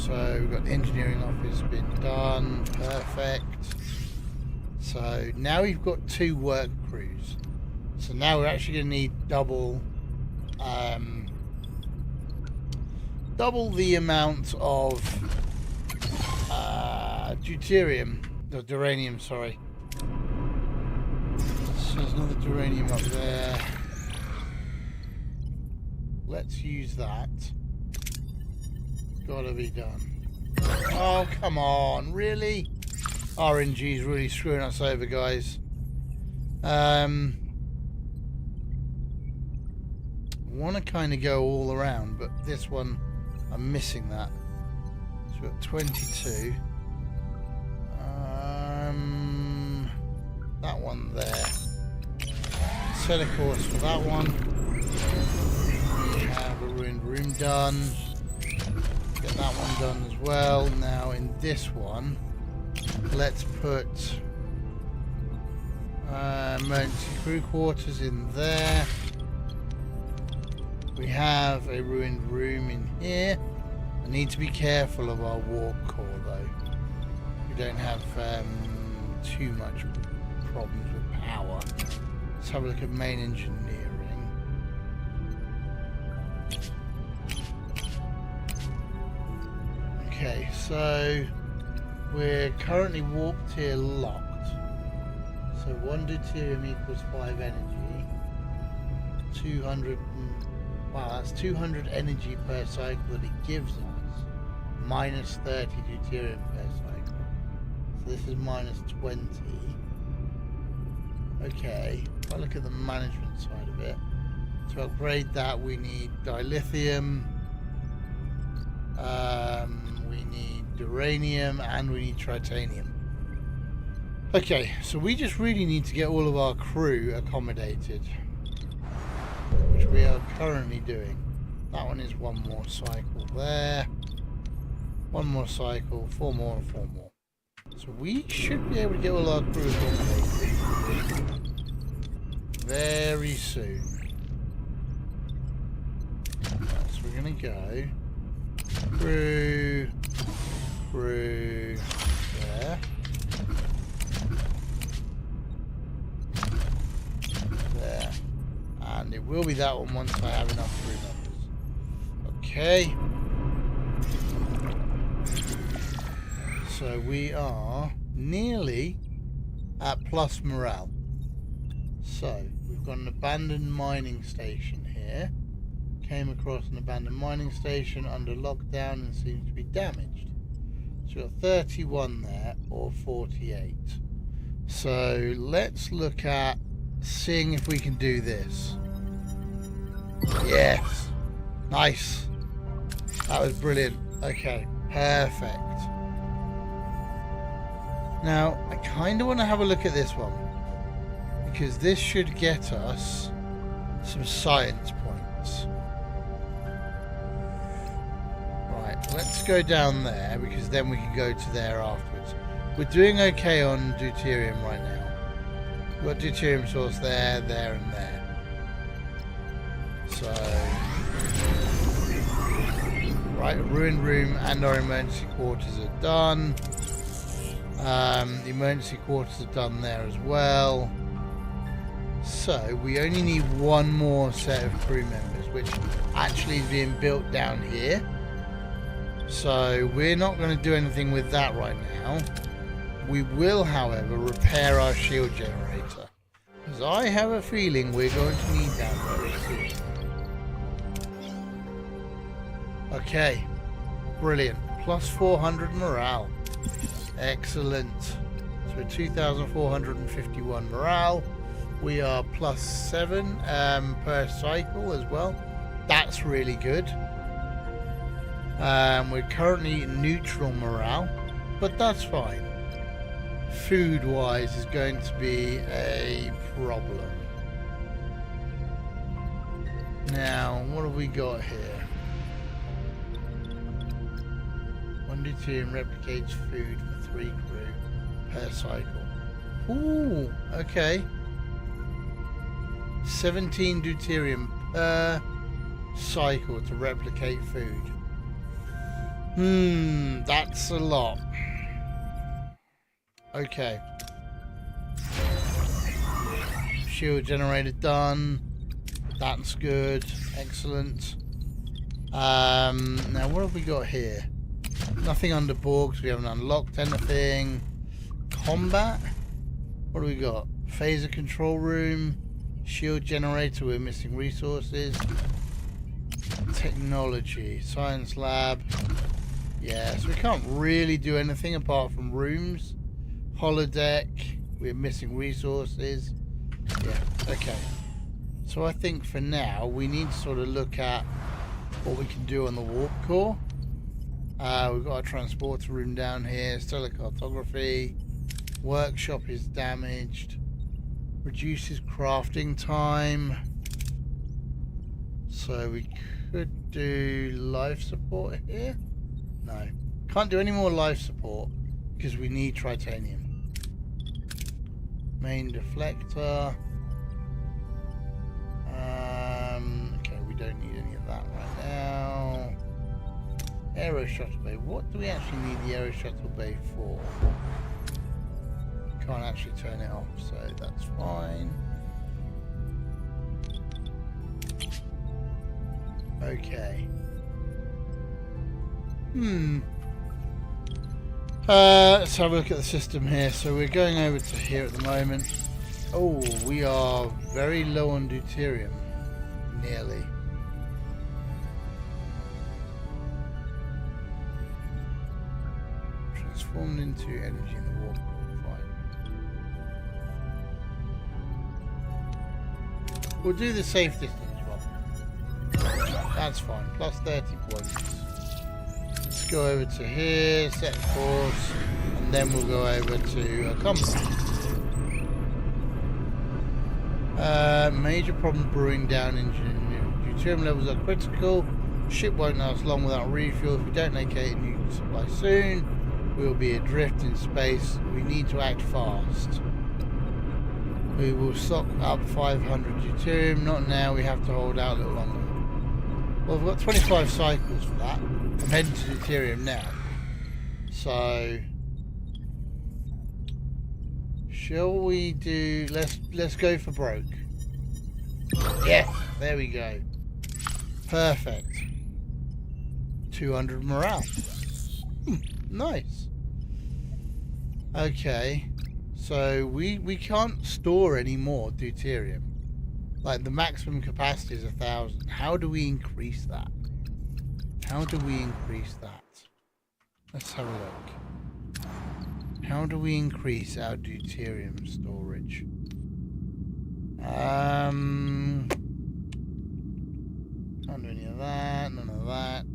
So we've got the engineering office been done. Perfect. So now we've got 2 work crews. So now we're actually going to need double the amount of deuterium, or duranium, sorry. So there's another duranium up there. Let's use that. Gotta be done. Oh, come on, really? RNG's really screwing us over, guys. Want to kind of go all around, but this one, I'm missing that. So we've got 22. That one there. Set a course for that one. We have a ruined room done. Get that one done as well. Now in this one, let's put Emergency crew quarters in there. We have a ruined room in here. I need to be careful of our warp core though. We don't have too much problems with power. Let's have a look at main engineering. Okay, so we're currently warp tier locked. So 1 deuterium equals 5 energy. 200 wow, that's 200 energy per cycle that it gives us. Minus 30 deuterium per cycle. So this is minus 20. Okay, if I look at the management side of it, to upgrade that we need dilithium, we need uranium, and we need titanium. Okay, so we just really need to get all of our crew accommodated, which we are currently doing. That one is 1 more cycle there, 1 more cycle, 4 more and 4 more. So we should be able to get all our crew accommodated very soon. Right, so we're going to go crew there. There. And it will be that one once I have enough crew members. Okay. So we are nearly at plus morale. So we've got an abandoned mining station here. Came across an abandoned mining station under lockdown and seems to be damaged. So we've got 31 there, or 48. So let's look at seeing if we can do this. Yes. Nice. That was brilliant. Okay, perfect. Now, I kind of want to have a look at this one, because this should get us some science points. Right, let's go down there, because then we can go to there afterwards. We're doing okay on deuterium right now. We've got deuterium source there, there, and there. So, right, ruined room and our emergency quarters are done. The emergency quarters are done there as well. So we only need 1 more set of crew members, which actually is being built down here. So we're not going to do anything with that right now. We will, however, repair our shield generator, because I have a feeling we're going to need that very soon. Okay, brilliant. Plus 400 morale. Excellent. So we're 2,451 morale. We are plus 7 per cycle as well. That's really good. We're currently neutral morale, but that's fine. Food-wise is going to be a problem. Now, what have we got here? 1 deuterium replicates food for 3 crew per cycle. Ooh, okay. 17 deuterium per cycle to replicate food. That's a lot. Okay. Shield generator done. That's good. Excellent. Now what have we got here? Nothing under Borg, so we haven't unlocked anything. Combat? What do we got? Phaser control room. Shield generator, we're missing resources. Technology. Science lab. Yeah, so we can't really do anything apart from rooms. Holodeck. We're missing resources. Yeah, okay. So I think for now, we need to sort of look at what we can do on the warp core. We've got a transporter room down here. Stellar cartography. Workshop is damaged. Reduces crafting time. So we could do life support here. No. Can't do any more life support because we need titanium. Main deflector. Okay, we don't need any of that right now. Aero shuttle bay. What do we actually need the aero shuttle bay for? Can't actually turn it off, so that's fine. Okay. Let's have a look at the system here. So we're going over to here at the moment. Oh, we are very low on deuterium. Nearly. Transformed into energy in the warp core. Fine. We'll do the safe distance one. That's fine. Plus 30 points. Let's go over to here, set course, and then we'll go over to a compass. Major problem brewing down engine. Deuterium levels are critical. Ship won't last long without refuel. If we don't locate a new supply soon, we will be adrift in space. We need to act fast. We will stock up 500 deuterium. Not now. We have to hold out a little longer. Well, we've got 25 cycles for that. I'm heading to deuterium now. So, shall we do? Let's go for broke. Yes, there we go. Perfect. 200 morale. Nice. Okay, so we can't store any more deuterium. Like the maximum capacity is 1,000. How do we increase that? How do we increase that? Let's have a look. How do we increase our deuterium storage? Can't do any of that. None of that.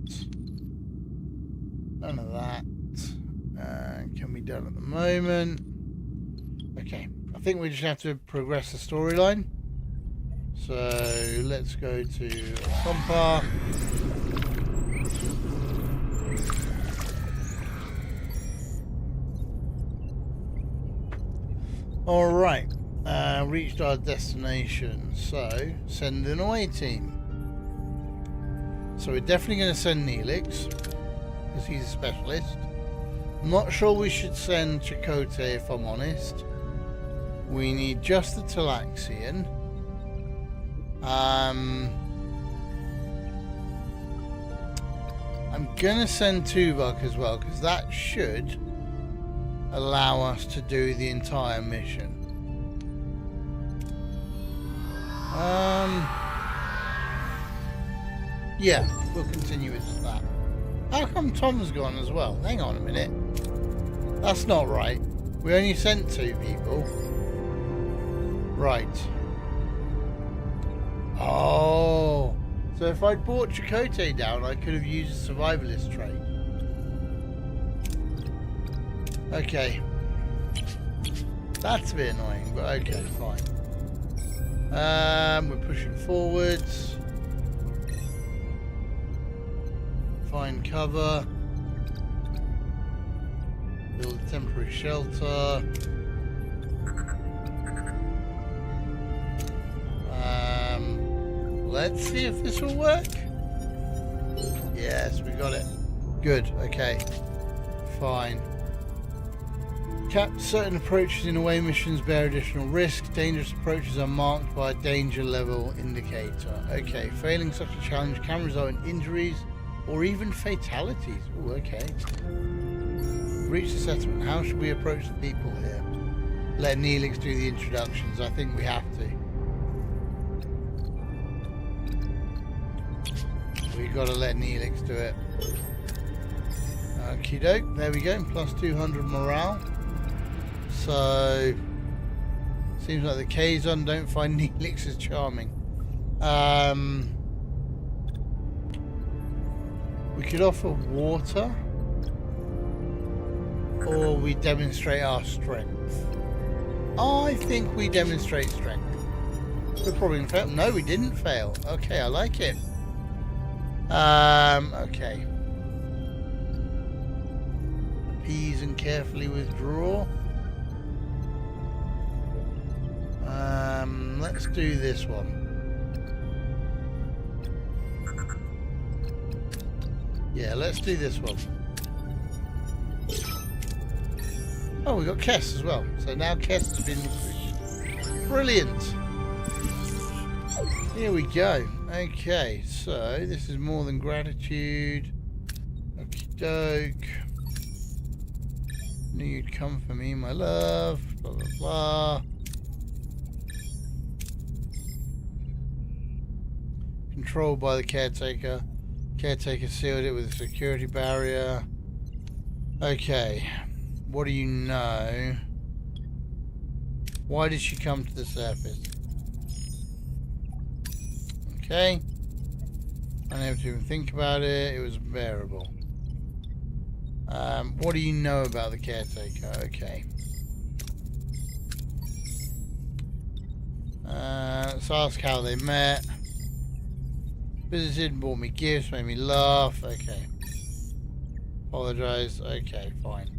None of that. Can be done at the moment. Okay, I think we just have to progress the storyline. So let's go to Compa. Alright, reached our destination, so send an away team. So we're definitely going to send Neelix, because he's a specialist. I'm not sure we should send Chakotay, if I'm honest. We need just the Talaxian. I'm going to send Tuvok as well, because that should allow us to do the entire mission. Yeah, we'll continue with that. How come Tom's gone as well? Hang on a minute. That's not right. We only sent 2 people. Right. Oh. So if I'd brought Chakotay down, I could have used a survivalist trait. Okay. That's a bit annoying, but okay, fine. We're pushing forwards. Find cover. Build a temporary shelter. Let's see if this will work. Yes, we got it. Good, okay. Fine. Certain approaches in away missions bear additional risk. Dangerous approaches are marked by a danger level indicator. Okay, failing such a challenge can result in injuries or even fatalities. Oh, okay. Reach the settlement. How should we approach the people here? Let Neelix do the introductions. I think we have to. We gotta let Neelix do it. Okie doke. There we go. Plus 200 morale. So, seems like the Kazon don't find Neelix as charming. We could offer water, or we demonstrate our strength. I think we demonstrate strength. We're probably gonna fail. No, we didn't fail. Okay, I like it. Okay. Appease and carefully withdraw. Let's do this one. Yeah, let's do this one. Oh, we got Kess as well. So now Kess has been recruited. Brilliant. Here we go. Okay, so this is more than gratitude. Okie doke. Knew you'd come for me, my love. Blah, blah, blah. Controlled by the caretaker. Caretaker sealed it with a security barrier. Okay. What do you know? Why did she come to the surface? Okay. Unable to even think about it. It was bearable. What do you know about the caretaker? Okay. Let's ask how they met. Visited, bought me gifts, made me laugh. Okay. Apologise. Okay, fine.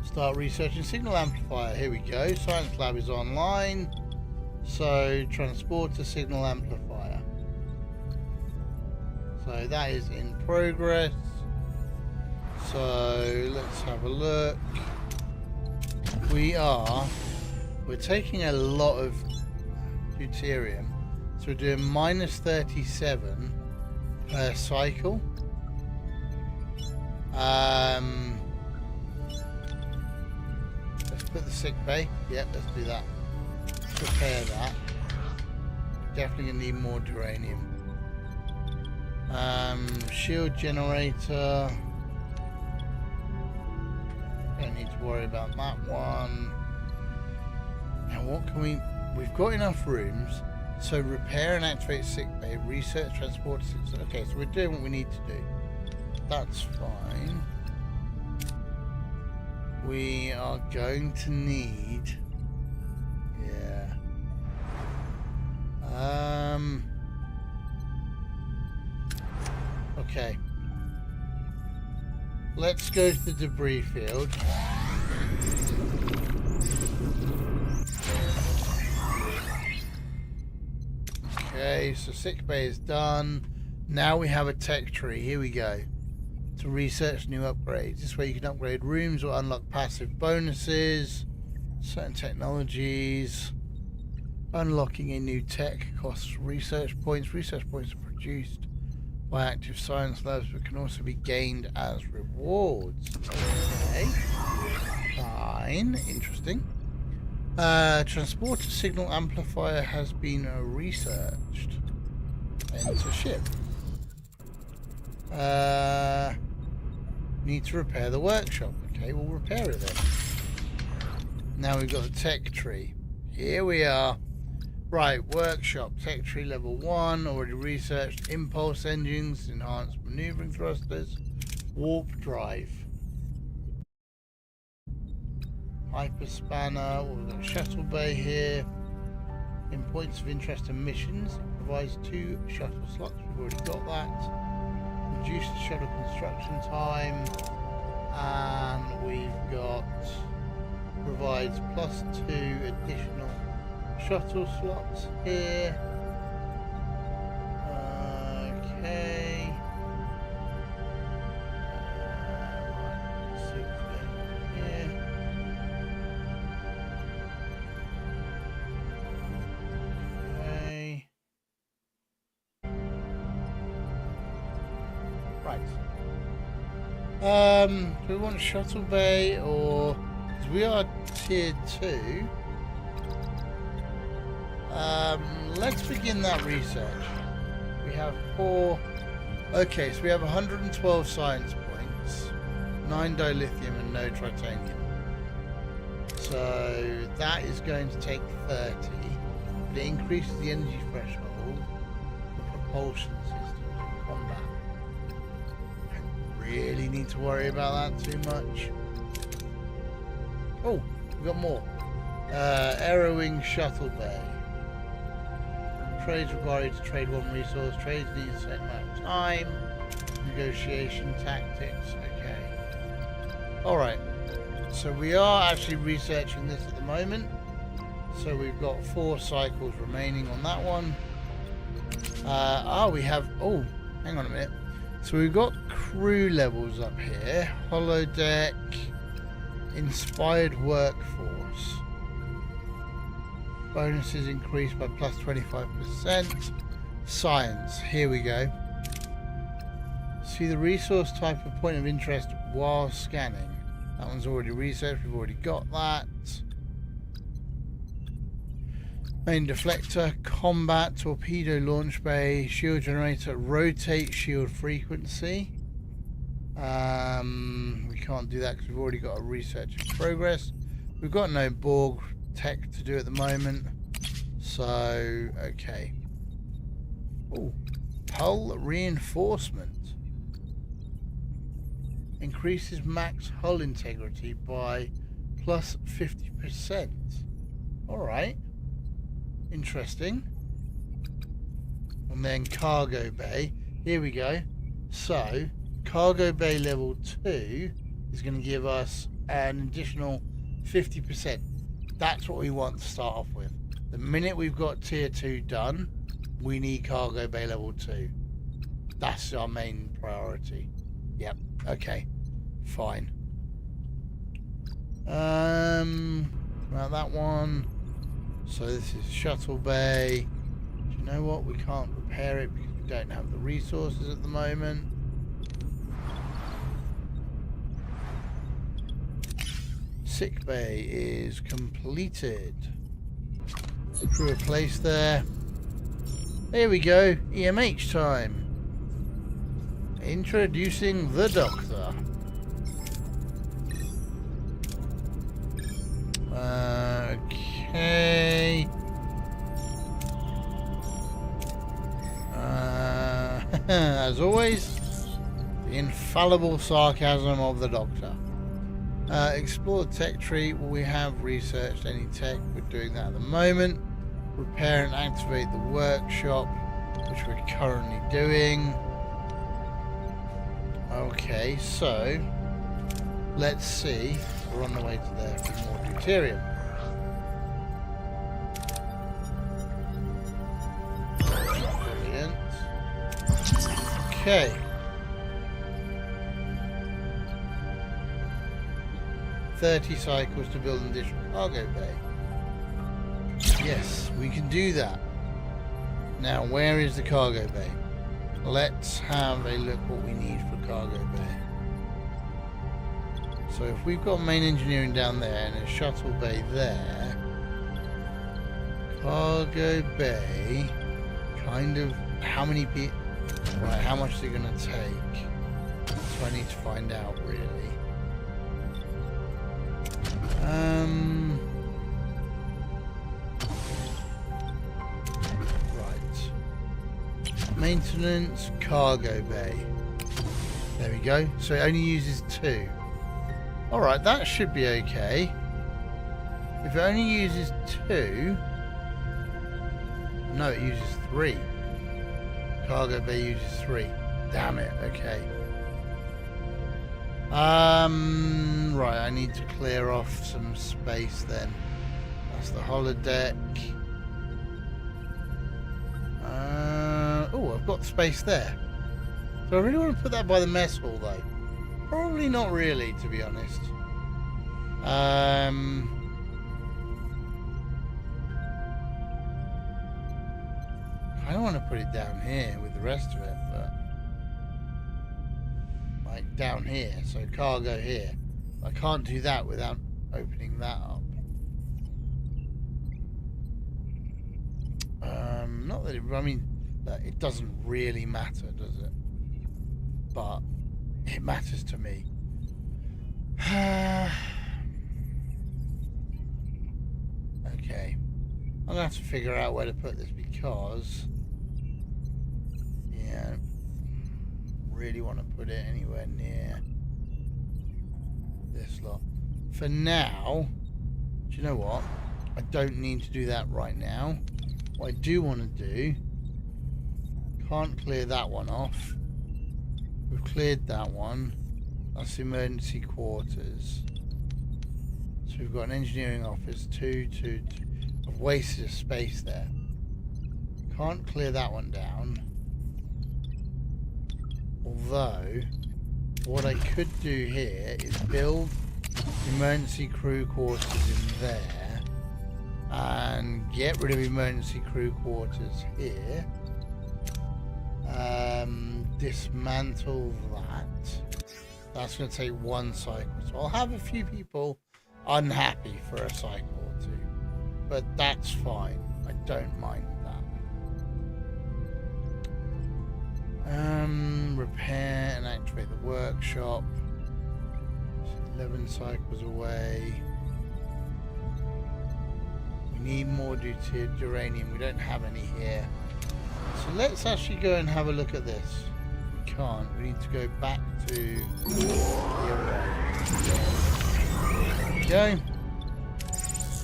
Start researching signal amplifier. Here we go. Science lab is online. So transport to signal amplifier. So that is in progress. So let's have a look. We're taking a lot of deuterium. So we're doing minus 37 per cycle. Let's put the sick bay. Yep, let's do that. Prepare that. Definitely gonna need more duranium. Shield generator. Don't need to worry about that one. Now what can we've got enough rooms, so repair and activate sick bay, research, transport system. Okay, so we're doing what we need to do. That's fine. We are going to need, yeah. Okay. Let's go to the debris field. Okay, so sick bay is done. Now we have a tech tree. Here we go. To research new upgrades. This way you can upgrade rooms or unlock passive bonuses. Certain technologies. Unlocking a new tech costs research points. Research points are produced by active science labs but can also be gained as rewards. Okay. Fine. Interesting. Transporter signal amplifier has been researched. Enter ship. Need to repair the workshop. Okay, we'll repair it then. Now we've got the tech tree. Here we are. Right, workshop. Tech tree level 1. Already researched. Impulse engines. Enhanced maneuvering thrusters. Warp drive. Hyper spanner. We've got shuttle bay here. In points of interest and missions. It provides 2 shuttle slots. We've already got that. Reduce the shuttle construction time, and we've got provides +2 additional shuttle slots here. Okay. Right, let's see what's going on here. Okay. Right. Do we want shuttle bay or... because we are tier 2. Let's begin that research. We have 4... okay, so we have 112 science points, 9 dilithium and no tritanium. So that is going to take 30. But it increases the energy threshold for propulsion systems in combat. Really need to worry about that too much. Oh, we've got more. Arrowing shuttle bay. Trades required to trade 1 resource. Trades need a certain amount of time. Negotiation tactics. Okay. Alright, so we are actually researching this at the moment. So we've got 4 cycles remaining on that one. We have... Oh, hang on a minute. So we've got crew levels up here. Holodeck. Inspired workforce. Bonuses increased by plus 25%. Science. Here we go. See the resource type of point of interest while scanning. That one's already researched. We've already got that. Main deflector, combat, torpedo launch bay, shield generator, rotate shield frequency. We can't do that because we've already got a research in progress. We've got no Borg tech to do at the moment. So, okay. Oh, hull reinforcement. Increases max hull integrity by plus 50%. Alright. Interesting. And then cargo bay. Here we go. So, cargo bay level 2 is going to give us an additional 50%. That's what we want to start off with. The minute we've got tier 2 done, we need cargo bay level 2. That's our main priority. Yep. Okay. Fine. About that one. So this is shuttle bay. Do you know what? We can't repair it because we don't have the resources at the moment. Sick bay is completed. Crew replaced there. There we go. EMH time. Introducing the Doctor. Okay. As always, the infallible sarcasm of the Doctor. Explore the tech tree. Well, we have researched any tech. We're doing that at the moment. Repair and activate the workshop, which we're currently doing. Okay, so let's see. We're on the way to there for more deuterium. Brilliant. Okay. 30 cycles to build an additional cargo bay. Yes, we can do that. Now, where is the cargo bay? Let's have a look what we need for cargo bay. So if we've got main engineering down there and a shuttle bay there, cargo bay, kind of, how many people, right, how much is it going to take? So I need to find out, really. Right. Maintenance, cargo bay. There we go. So it only uses 2. Alright, that should be okay. If it only uses 2... No, it uses 3. Cargo bay uses 3. Damn it, okay. Right, I need to clear off some space then. That's the holodeck. Oh, I've got space there. So I really want to put that by the mess hall though. Probably not really, to be honest. I don't want to put it down here with the rest of it, but like down here, so cargo here. I can't do that without opening that up. Not that it, I mean, it doesn't really matter, does it? But it matters to me. Okay. I'm gonna have to figure out where to put this because, yeah, really want to put it anywhere near this lot. For now, do you know what? I don't need to do that right now. What I do want to do, can't clear that one off. We've cleared that one. That's the emergency quarters. So we've got an engineering office, two. I've wasted a space there. Can't clear that one down. Although, what I could do here is build emergency crew quarters in there and get rid of emergency crew quarters here. Dismantle that. That's going to take one cycle. So I'll have a few people unhappy for a cycle or two. But that's fine. I don't mind that. Repair and activate the workshop. 11 cycles away. We need more deuterium. We don't have any here. So let's actually go and have a look at this. We can't. We need to go back to the array. There we go.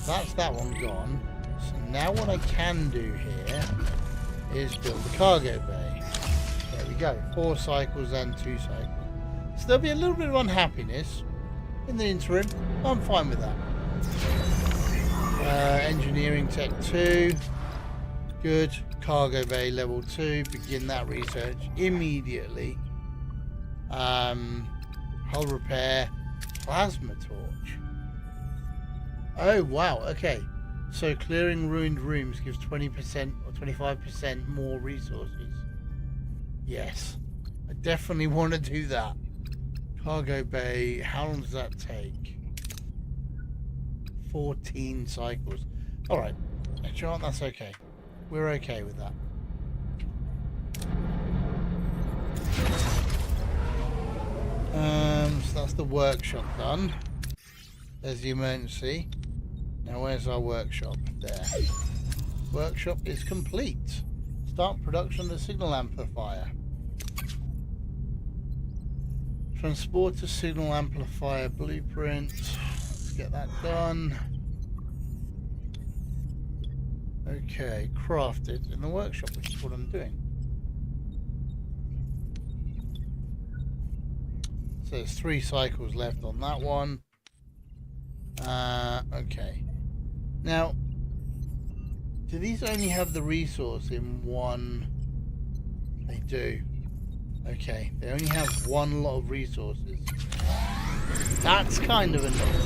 That's that one gone. So now what I can do here is build the cargo bay. There we go. 4 cycles and 2 cycles. So there'll be a little bit of unhappiness in the interim. I'm fine with that. Engineering Tech 2. Good. Cargo bay level 2. Begin that research immediately. Hull repair. Plasma torch. Oh, wow. Okay. So clearing ruined rooms gives 20% or 25% more resources. Yes. I definitely want to do that. Cargo bay. How long does that take? 14 cycles. Alright. Actually, that's okay. We're okay with that. So that's the workshop done. There's the emergency. Now where's our workshop? There. Workshop is complete. Start production of the signal amplifier. Transporter signal amplifier blueprint. Let's get that done. Okay, crafted in the workshop, which is what I'm doing. So there's 3 cycles left on that one. Okay. Now, do these only have the resource in one? They do. Okay, they only have one lot of resources. That's kind of annoying.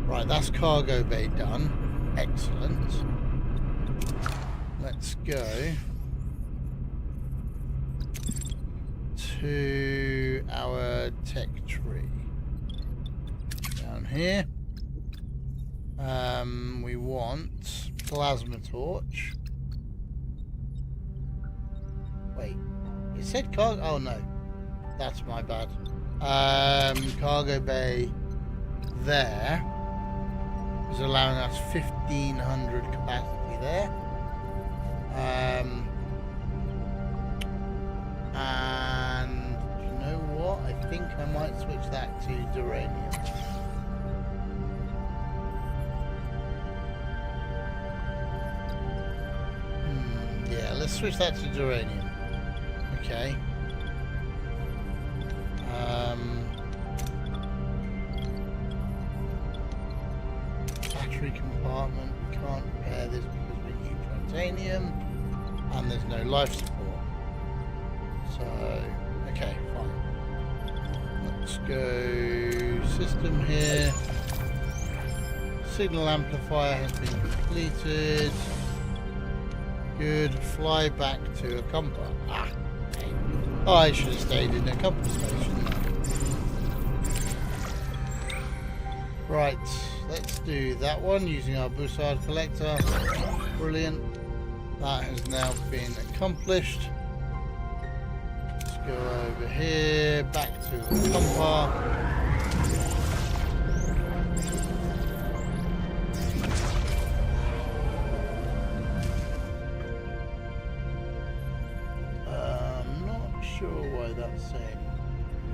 Right, that's cargo bay done. Excellent. Let's go to our tech tree. Down here. We want plasma torch. Wait, it said cargo. Oh no, that's my bad. Cargo bay there is allowing us 1500 capacity there. And you know what? I think I might switch that to duranium. Yeah, let's switch that to duranium. Okay. Battery compartment. We can't repair this because we need titanium, and there's no life support. So, okay, fine. Let's go system here. Signal amplifier has been completed. Good. Fly back to a compass. Okay. Oh, I should have stayed in a compass station. Right, let's do that one using our Bussard collector. Brilliant. That has now been accomplished. Let's go over here, back to a compass. That's saying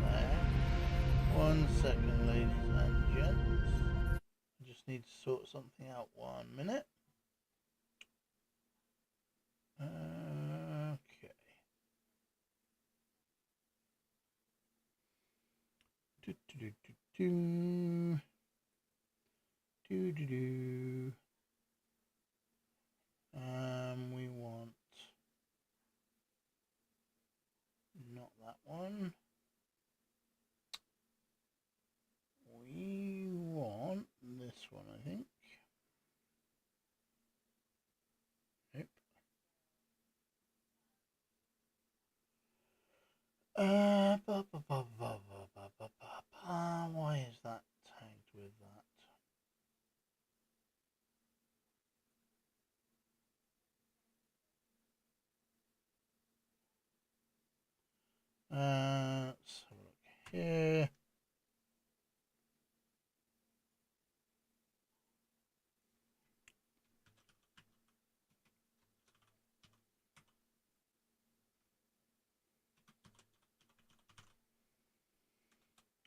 there. 1 second, ladies and gents. I just need to sort something out. 1 minute. Okay. Do, do, do, do, do, do, do. We want not that one. We want this one, I think. Nope. Why is that tagged with that? Let's have a look here.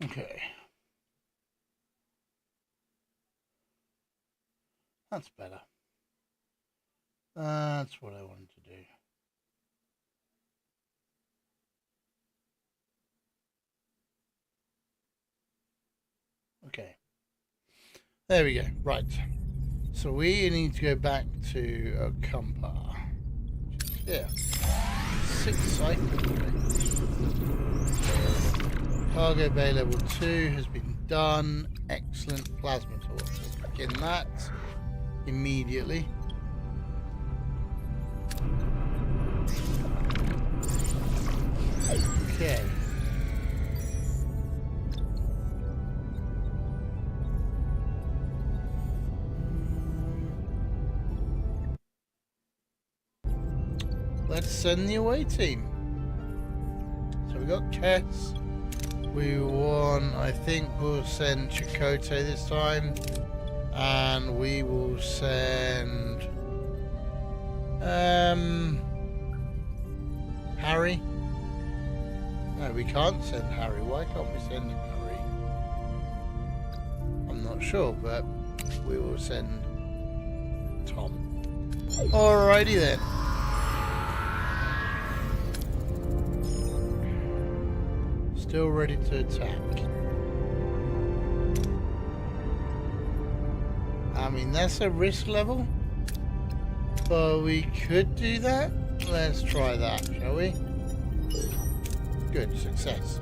Okay. That's better. That's what I wanted to do. Okay. There we go. Right. So we need to go back to a Compa. Yeah. 6 cycles. Cargo bay level 2 has been done. Excellent plasma torch. Let's begin that immediately. Okay. Let's send the away team. So we got Kess. We won. I think we'll send Chakotay this time. And we will send Harry. No, we can't send Harry. Why can't we send Harry? I'm not sure, but we will send Tom. Alrighty then. Still ready to attack. I mean, that's a risk level, but we could do that. Let's try that, shall we? Good, success.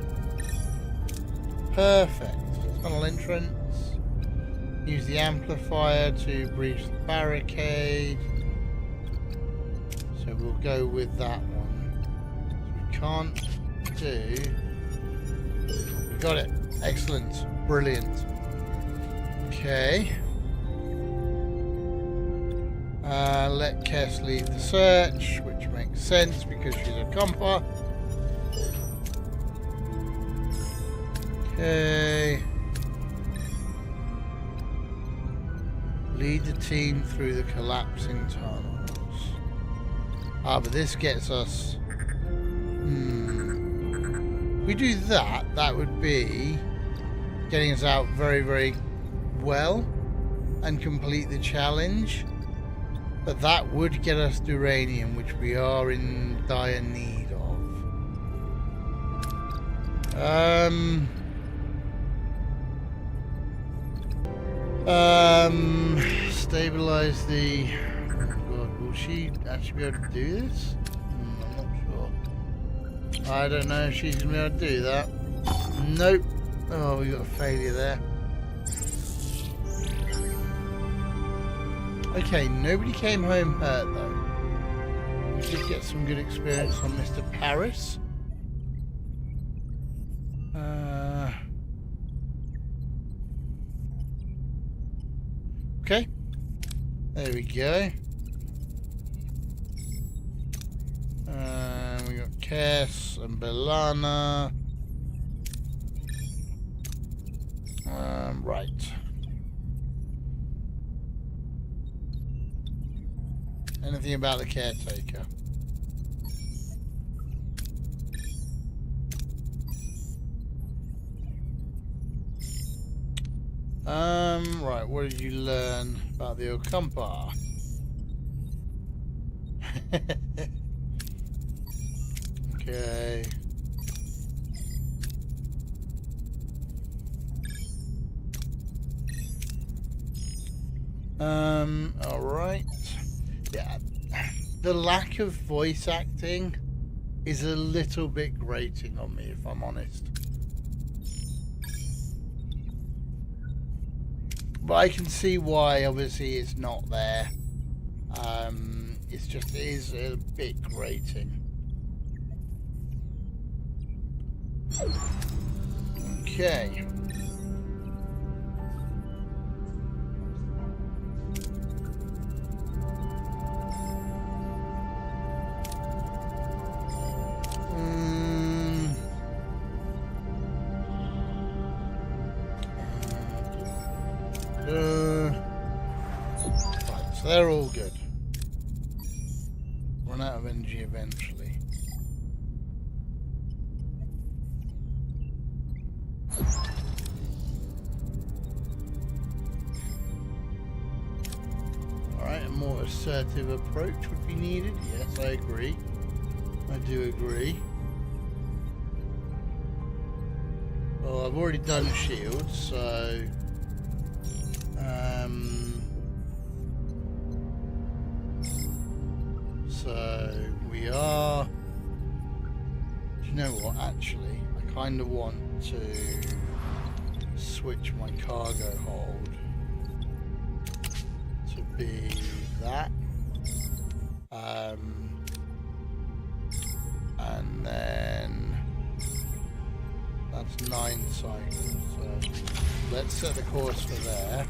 Perfect. Tunnel entrance. Use the amplifier to breach the barricade. So we'll go with that one. So we can't do... We got it. Excellent. Brilliant. Okay. Let Kess lead the search, which makes sense because she's a Compa. Okay. Lead the team through the collapsing tunnels. Ah, but this gets us... If we do that, that would be getting us out very, very well and complete the challenge. But that would get us uranium, which we are in dire need of. Stabilize the... Oh god, will she actually be able to do this? I'm not sure. I don't know if she's going to be able to do that. Nope. Oh, we got a failure there. Okay, nobody came home hurt though. We did get some good experience on Mr. Paris. Okay, there we go. We got Kess and Belana. Right. Anything about the caretaker? Right, what did you learn about the Okampa? Okay. Alright. Yeah. The lack of voice acting is a little bit grating on me, if I'm honest. But I can see why, obviously, it's not there. It's just, it is a bit grating. Okay. Right, so they're all good. Run out of energy eventually. Alright, a more assertive approach would be needed. Yes, I agree. I do agree. Well, I've already done shields, so... So we are... Do you know what, actually? I kind of want to switch my cargo hold to be that. And then that's 9 cycles. So let's set the course for there.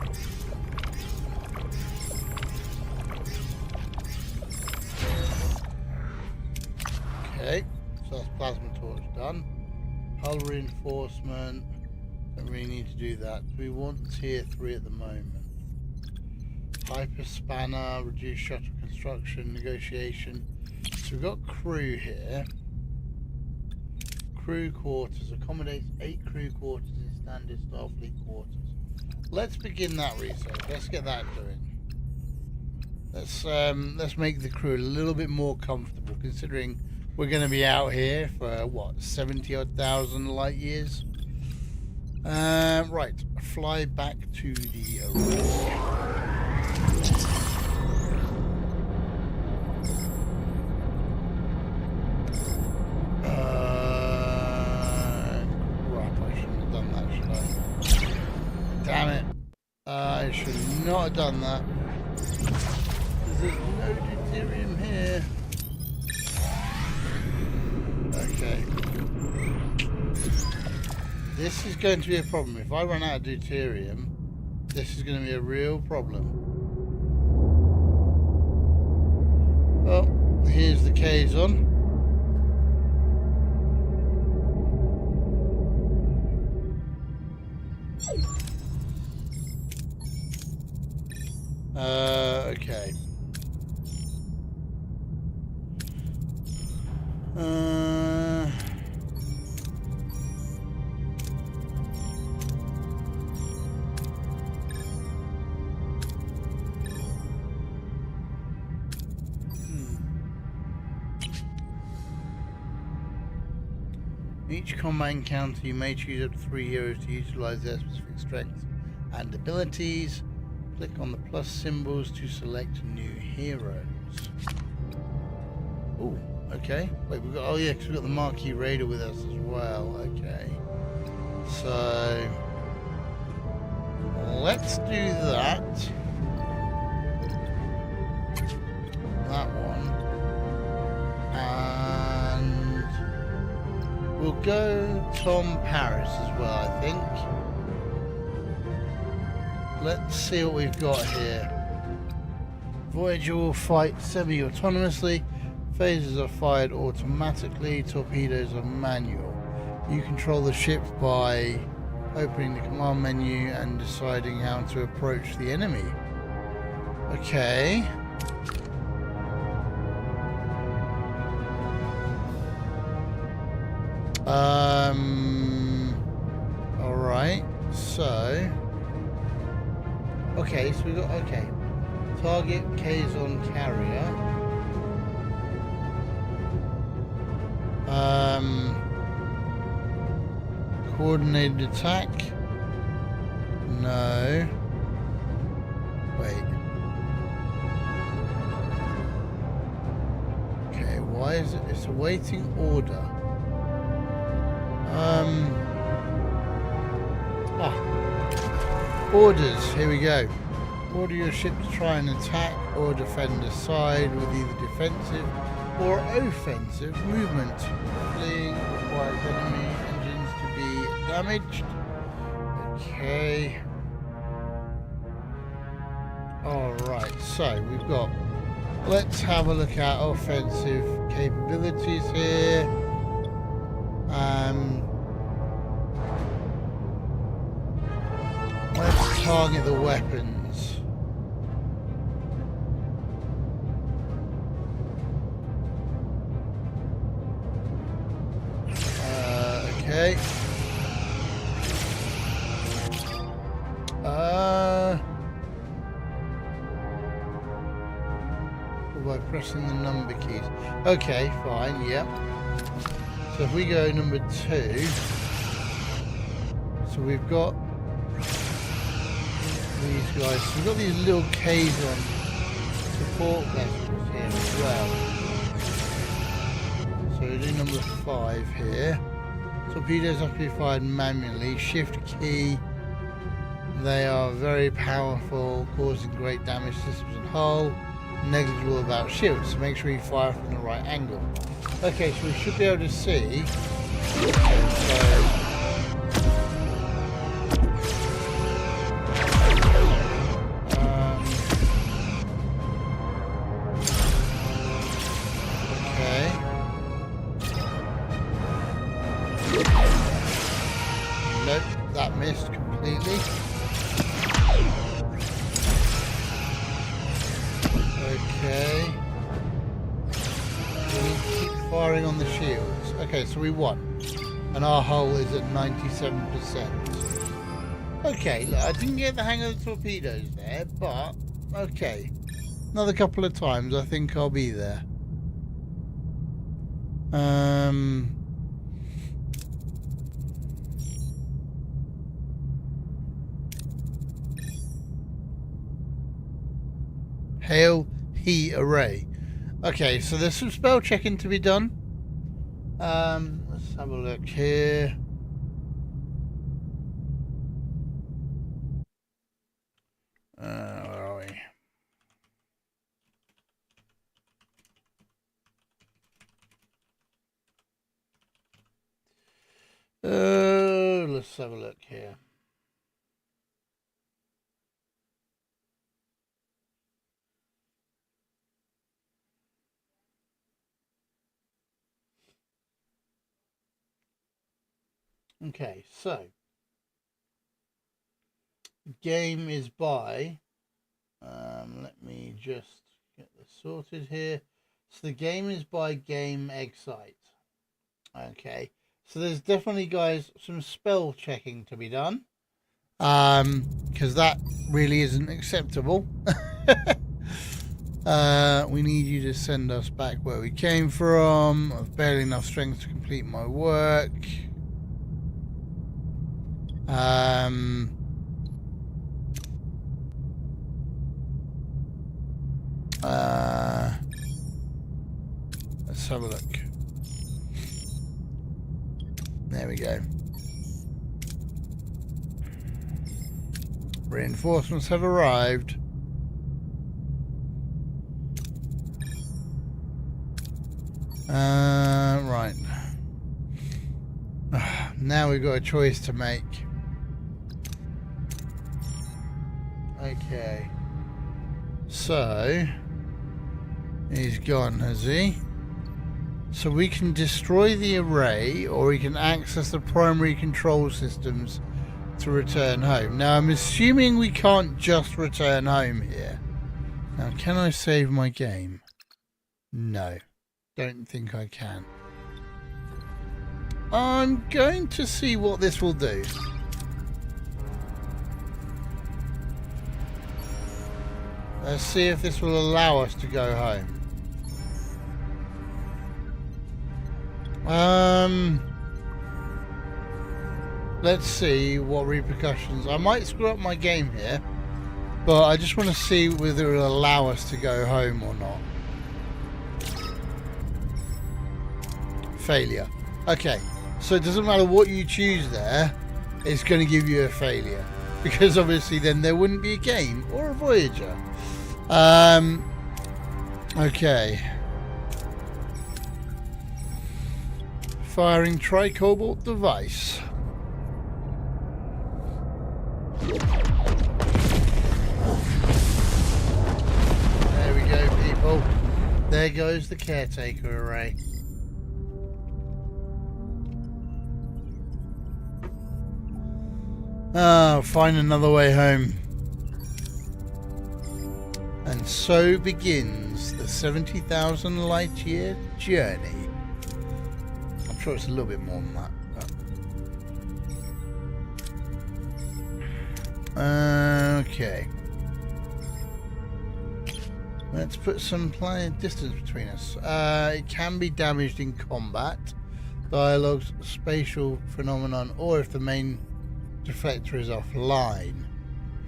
Okay, so that's plasma torch done. Hull reinforcement. Don't really need to do that. We want tier 3 at the moment. Hyper spanner, reduced shuttle construction, negotiation. So we've got crew here. Crew quarters accommodates 8 crew quarters in standard Starfleet quarters. Let's begin that research. Let's get that doing. Let's make the crew a little bit more comfortable, considering we're going to be out here for what, 70-odd thousand light years. Right, fly back to the array. Damn it. I should not have done that. There's no deuterium here. Okay. This is going to be a problem. If I run out of deuterium, this is going to be a real problem. Well, here's the Kazon. Okay. Each combat encounter, you may choose up to 3 heroes to utilize their specific strengths and abilities. Click on the plus symbols to select new heroes. Oh, okay. Wait, we've got, oh yeah, because we've got the Marquee Raider with us as well. Okay. So, let's do that. That one. And we'll go Tom Paris as well, I think. Let's see what we've got here. Voyager will fight semi-autonomously. Phasers are fired automatically. Torpedoes are manual. You control the ship by opening the command menu and deciding how to approach the enemy. Okay. Alright. So... Okay, so we got, okay. Target Kazon carrier. Coordinated attack. No. Wait. Why is it? It's awaiting order. Orders. Here we go. Order your ship to try and attack or defend a side with either defensive or offensive movement. Fleeing requires enemy engines to be damaged. Okay. Alright, so we've got... Let's have a look at offensive capabilities here. Let's target the weapons. Okay. By pressing the number keys. Okay, fine, yep. So if we go number 2, so we've got these guys. So we've got these little Kazon support vessels here as well. So we do number 5 here. Torpedoes have to be fired manually. Shift key. They are very powerful, causing great damage to systems and hull. Negligible about shields, so make sure you fire from the right angle. Okay, so we should be able to see. Okay. Nope, that missed completely. Okay. We need to keep firing on the shields. Okay, so we won. And our hull is at 97%. Okay, look, I didn't get the hang of the torpedoes there, but okay. Another couple of times, I think I'll be there. Hail He Array. Okay, so there's some spell checking to be done. Let's have a look here. Where are we? Let's have a look here. Okay, so game is by let me just get this sorted here. So the game is by Game Excite. Okay, so there's definitely, guys, some spell checking to be done, because that really isn't acceptable. We need you to send us back where we came from. I've barely enough strength to complete my work. Let's have a look. There we go. Reinforcements have arrived. Right. Now we've got a choice to make. Okay. So he's gone, has he? So we can destroy the array, or we can access the primary control systems to return home. Now I'm assuming we can't just return home here. Now can I save my game? No. Don't think I can. I'm going to see what this will do. Let's see if this will allow us to go home. Let's see what repercussions. I might screw up my game here, but I just want to see whether it will allow us to go home or not. failure. Okay, so it doesn't matter what you choose there, it's going to give you a failure. Because obviously then there wouldn't be a game or a Voyager. Okay. Firing tricobalt device. There we go, people. There goes the caretaker array. Ah, find another way home. And so begins the 70,000 light year journey. I'm sure it's a little bit more than that. But... okay. Let's put some planet distance between us. It can be damaged in combat, dialogues, spatial phenomenon, or if the main deflector is offline.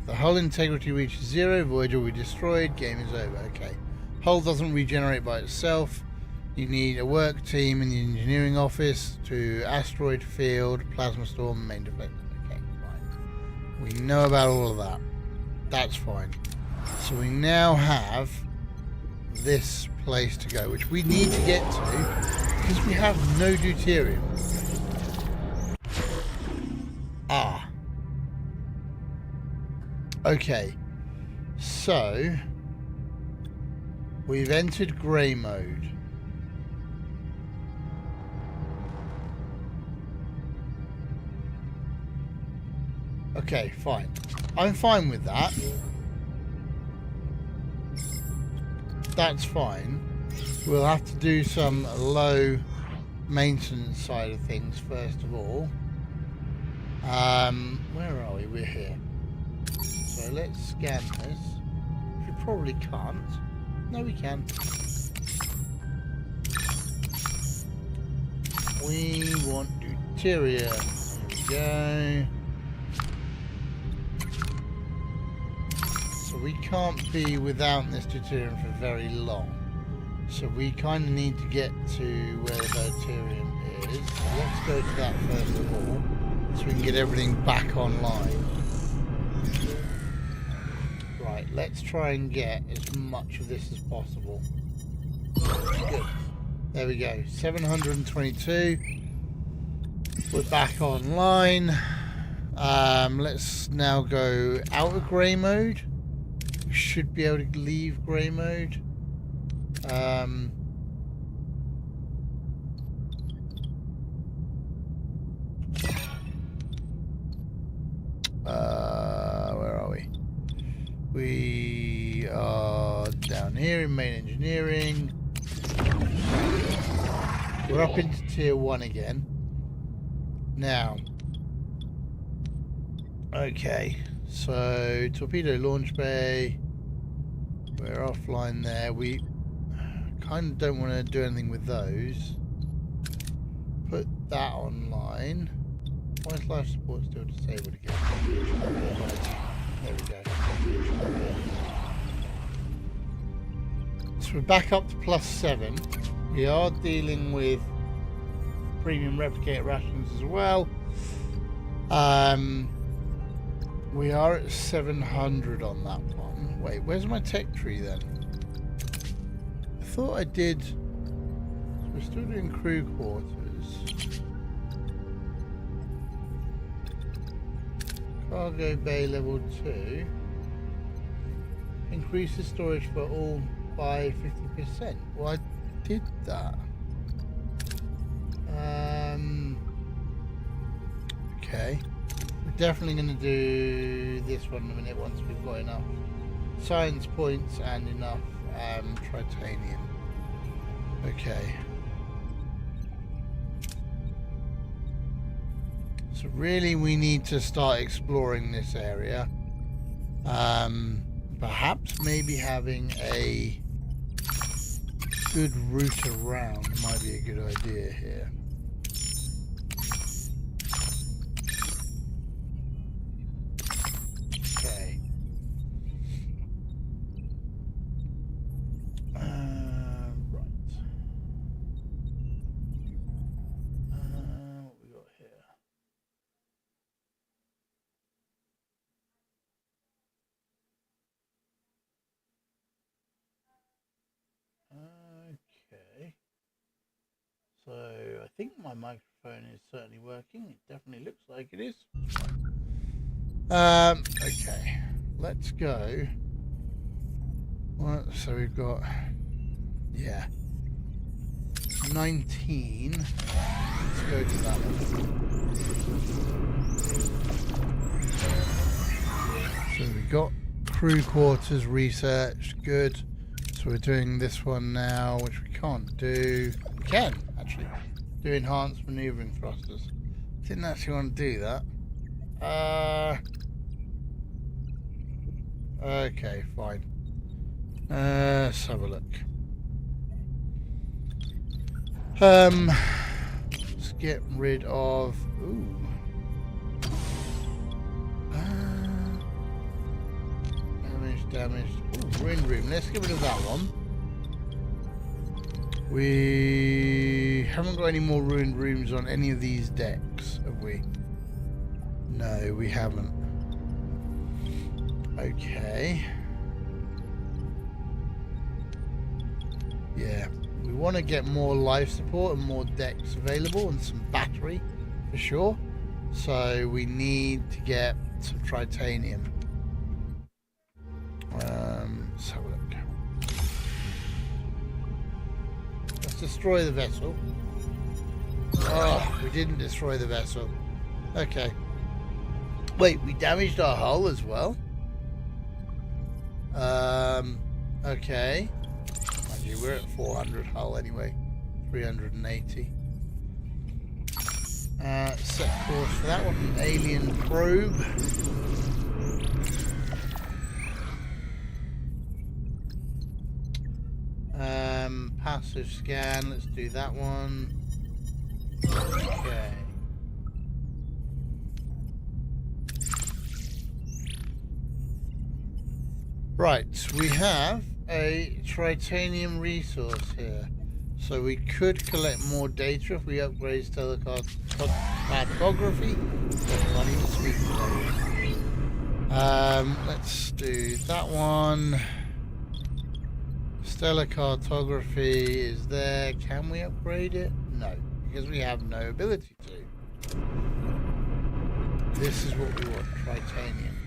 If the hull integrity reaches 0, Voyager will be destroyed, game is over. Okay. Hull doesn't regenerate by itself. You need a work team in the engineering office to asteroid field, plasma storm, main deflector. Okay, fine. We know about all of that. That's fine. So we now have this place to go, which we need to get to because we have no deuterium. Ah. Okay. So we've entered grey mode. Okay, fine. I'm fine with that. That's fine. We'll have to do some low maintenance side of things first of all. Where are we? We're here. So let's scan this. We probably can't. No, we can. We want deuterium. There we go. So we can't be without this deuterium for very long. So we kind of need to get to where the deuterium is. Let's go to that first of all, so we can get everything back online. Right, let's try and get as much of this as possible. Good. There we go. 722. We're back online. Let's now go out of grey mode. We should be able to leave grey mode. Where are we? We are down here in main engineering. We're up into tier 1 again. Now, okay, so torpedo launch bay. We're offline there. We kind of don't want to do anything with those. Put that online. Why is life support still disabled again? There we go. So we're back up to +7. We are dealing with premium replicator rations as well. We are at 700 on that one. Wait, where's my tech tree then? I thought I did. So we're still doing crew quarters. Cargo bay level 2. Increases storage for all by 50%. Well, I did that. Okay. We're definitely going to do this one in a minute once we've got enough science points and enough tritanium. Okay. So really we need to start exploring this area. Perhaps maybe having a good route around might be a good idea here. Okay. Right. think my microphone is certainly working. It definitely looks like it is. Okay, let's go. Well, so we've got, yeah, 19. Let's go to that one. So we got crew quarters researched. Good. So we're doing this one now, which we can't do. We can, actually. Do enhanced maneuvering thrusters. Didn't actually want to do that. Okay, fine. Let's have a look. Let's get rid of... Ooh. Damaged. Ooh, ruined room. Let's get rid of that one. We haven't got any more ruined rooms on any of these decks, have we? No, we haven't. Okay. Yeah, we want to get more life support and more decks available and some battery for sure. So we need to get some titanium. Let's have a look. Let's destroy the vessel. Oh, we didn't destroy the vessel. Okay. Wait, we damaged our hull as well? Okay. Mind you, we're at 400 hull anyway. 380. Set course for that one. An alien probe. Passive scan, let's do that one. Okay. Right, we have a titanium resource here. So we could collect more data if we upgrade stellar cartography. Can't even speak today. Let's do that one. Stellar cartography is there. Can we upgrade it? No, because we have no ability to. This is what we want, titanium.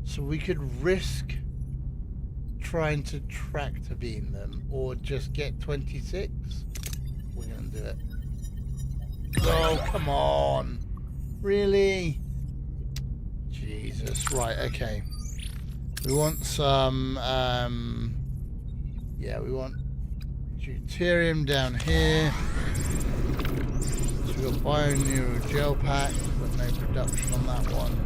So we could risk trying to tractor beam them or just get 26. We're going to do it. Oh, come on. Really? Jesus. Right, okay. We want some, yeah, we want deuterium down here. So we've got bio-neural gel pack, but no production on that one.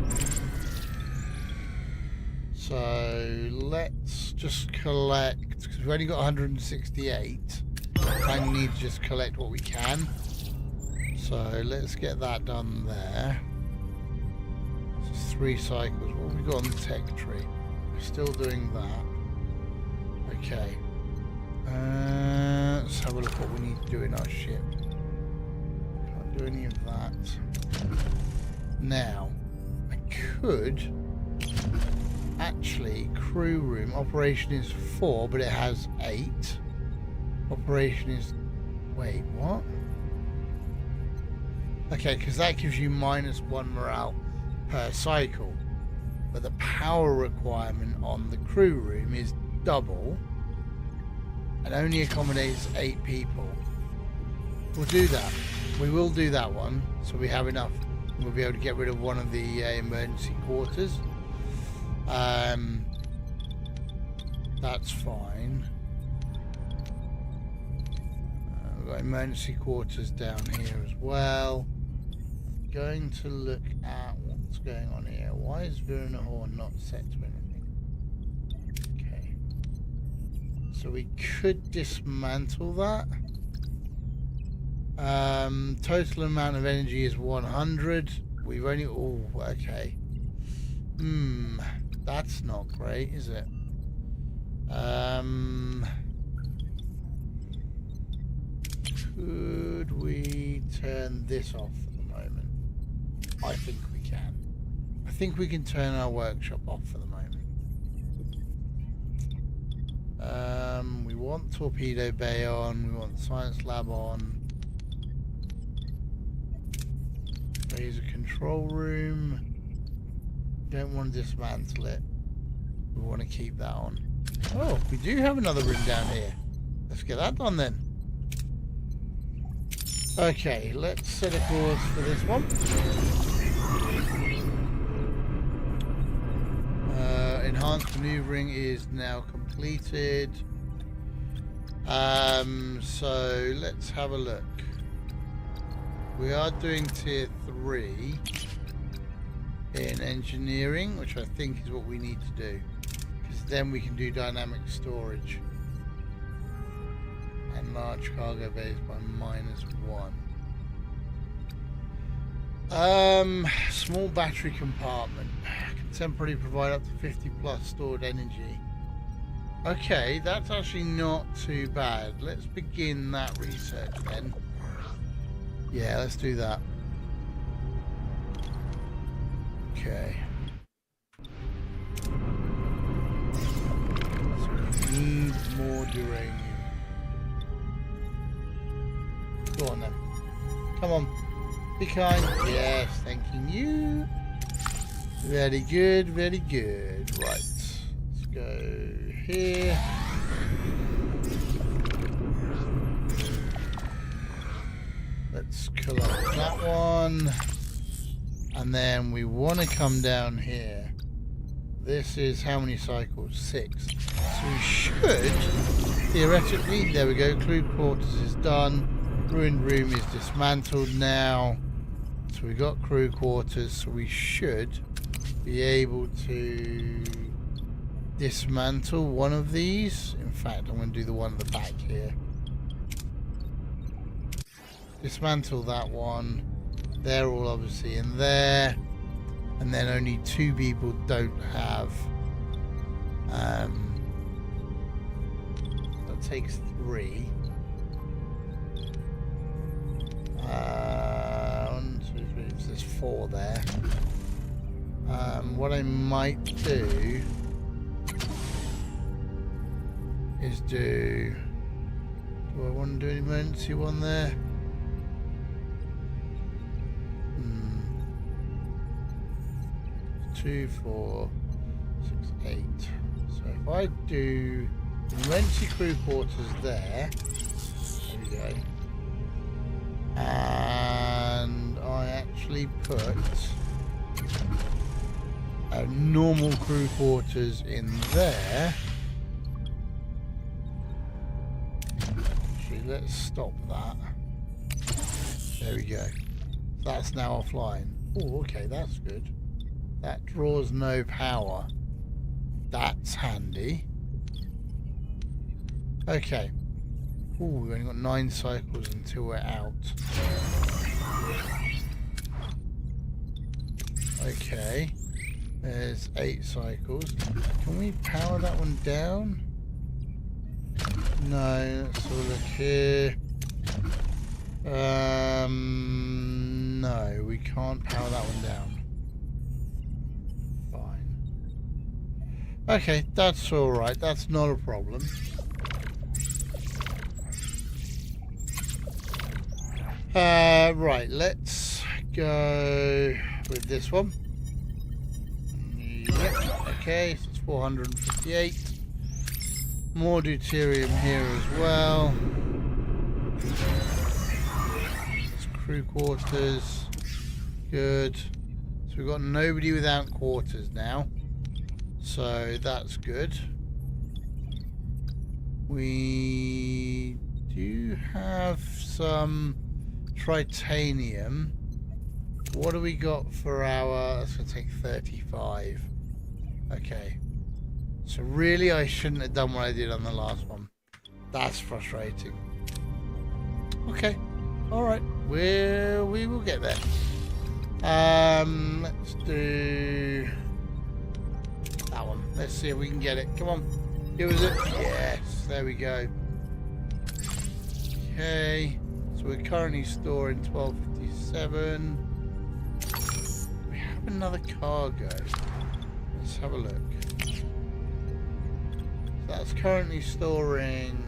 So let's just collect, because we've only got 168. I need to just collect what we can. So let's get that done there. So 3 cycles. What have we got on the tech tree? Still doing that. Okay. Let's have a look what we need to do in our ship. Can't do any of that. Now, I could actually crew room. Operation is 4, but it has 8. Operation is... Wait, what? Okay, because that gives you -1 morale per cycle. But the power requirement on the crew room is double and only accommodates 8 people. We'll do that. We will do that one, so we have enough. We'll be able to get rid of one of the emergency quarters. That's fine. We've got emergency quarters down here as well. Going to look at what's going on here. Why is Verona Horn not set to anything? Okay. So we could dismantle that. Total amount of energy is 100. We've only... Oh, okay. That's not great, is it? Could we turn this off for the moment? I think we can. I think we can turn our workshop off for the moment. We want want torpedo bay on, we want science lab on. Laser control room. Don't want to dismantle it. We want to keep that on. Oh, we do have another room down here. Let's get that done then. Okay, let's set a course for this one. Enhanced maneuvering is now completed. So let's have a look. We are doing tier 3 in engineering, which I think is what we need to do, because then we can do dynamic storage and large cargo bays by -1. Small battery compartment can temporarily provide up to 50 plus stored energy. Okay, that's actually not too bad. Let's begin that research then. Yeah, let's do that. Okay. So we need more uranium. Go on then. Come on. Be kind. Yes, thanking you. Very good, very good. Right. Let's go here. Let's collect that one. And then we want to come down here. This is how many cycles? 6. So we should, theoretically, there we go, crew quarters is done. Ruined room is dismantled now. So we got crew quarters, so we should be able to dismantle one of these. In fact, I'm going to do the one at the back here. Dismantle that one. They're all obviously in there. And then only 2 people don't have. That takes 3. 1, 2, 3. There's 4 there. What I might do is do I want to do an emergency one there? 2, 4, 6, 8. So if I do emergency crew quarters there we go. And I actually put a normal crew quarters in there. Actually, let's stop that. There we go. That's now offline. Oh, okay, that's good. That draws no power. That's handy. Okay. Ooh, we've only got 9 cycles until we're out. Okay. There's 8 cycles. Can we power that one down? No, let's have a look here. No, we can't power that one down. Fine. Okay, that's alright. That's not a problem. Right, let's go with this one. Yep, okay, so it's 458. More deuterium here as well. It's crew quarters. Good. So we've got nobody without quarters now. So that's good. We do have some tritanium. What do we got for our... That's going to take 35. Okay. So really I shouldn't have done what I did on the last one. That's frustrating. Okay. Alright. We will get there. Let's do that one. Let's see if we can get it. Come on. Give us it. Yes. There we go. Okay. So we're currently storing 1257. We have another cargo. Let's have a look. So that's currently storing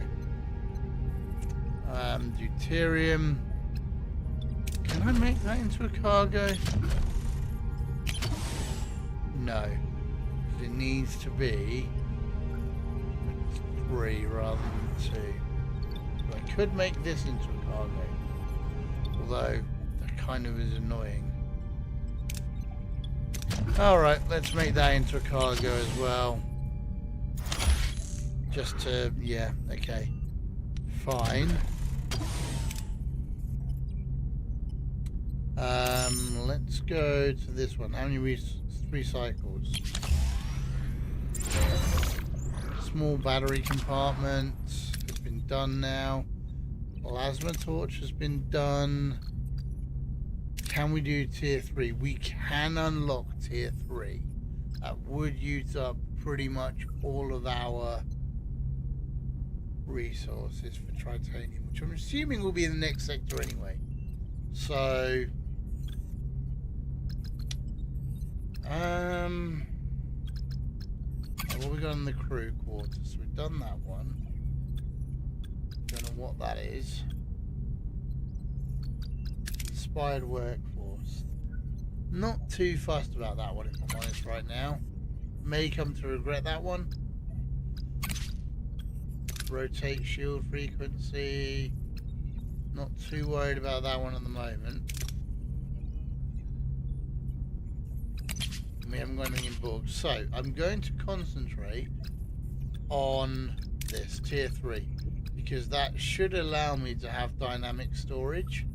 Deuterium. Can I make that into a cargo? No. It needs to be 3 rather than 2. So I could make this into a cargo. Although, that kind of is annoying. Alright, let's make that into a cargo as well. Just to, yeah, okay. Fine. Let's go to this one. How many recycles? Small battery compartment has been done now. Plasma torch has been done. Can we do tier 3? We can unlock tier 3. That would use up pretty much all of our resources for titanium, which I'm assuming will be in the next sector anyway. So, what we got in the crew quarters? So we've done that one. Don't know what that is. Inspired workforce. Not too fussed about that one, if I'm honest, right now. May come to regret that one. Rotate shield frequency. Not too worried about that one at the moment. We haven't got anything in Borg. So, I'm going to concentrate on this, tier 3. Because that should allow me to have dynamic storage.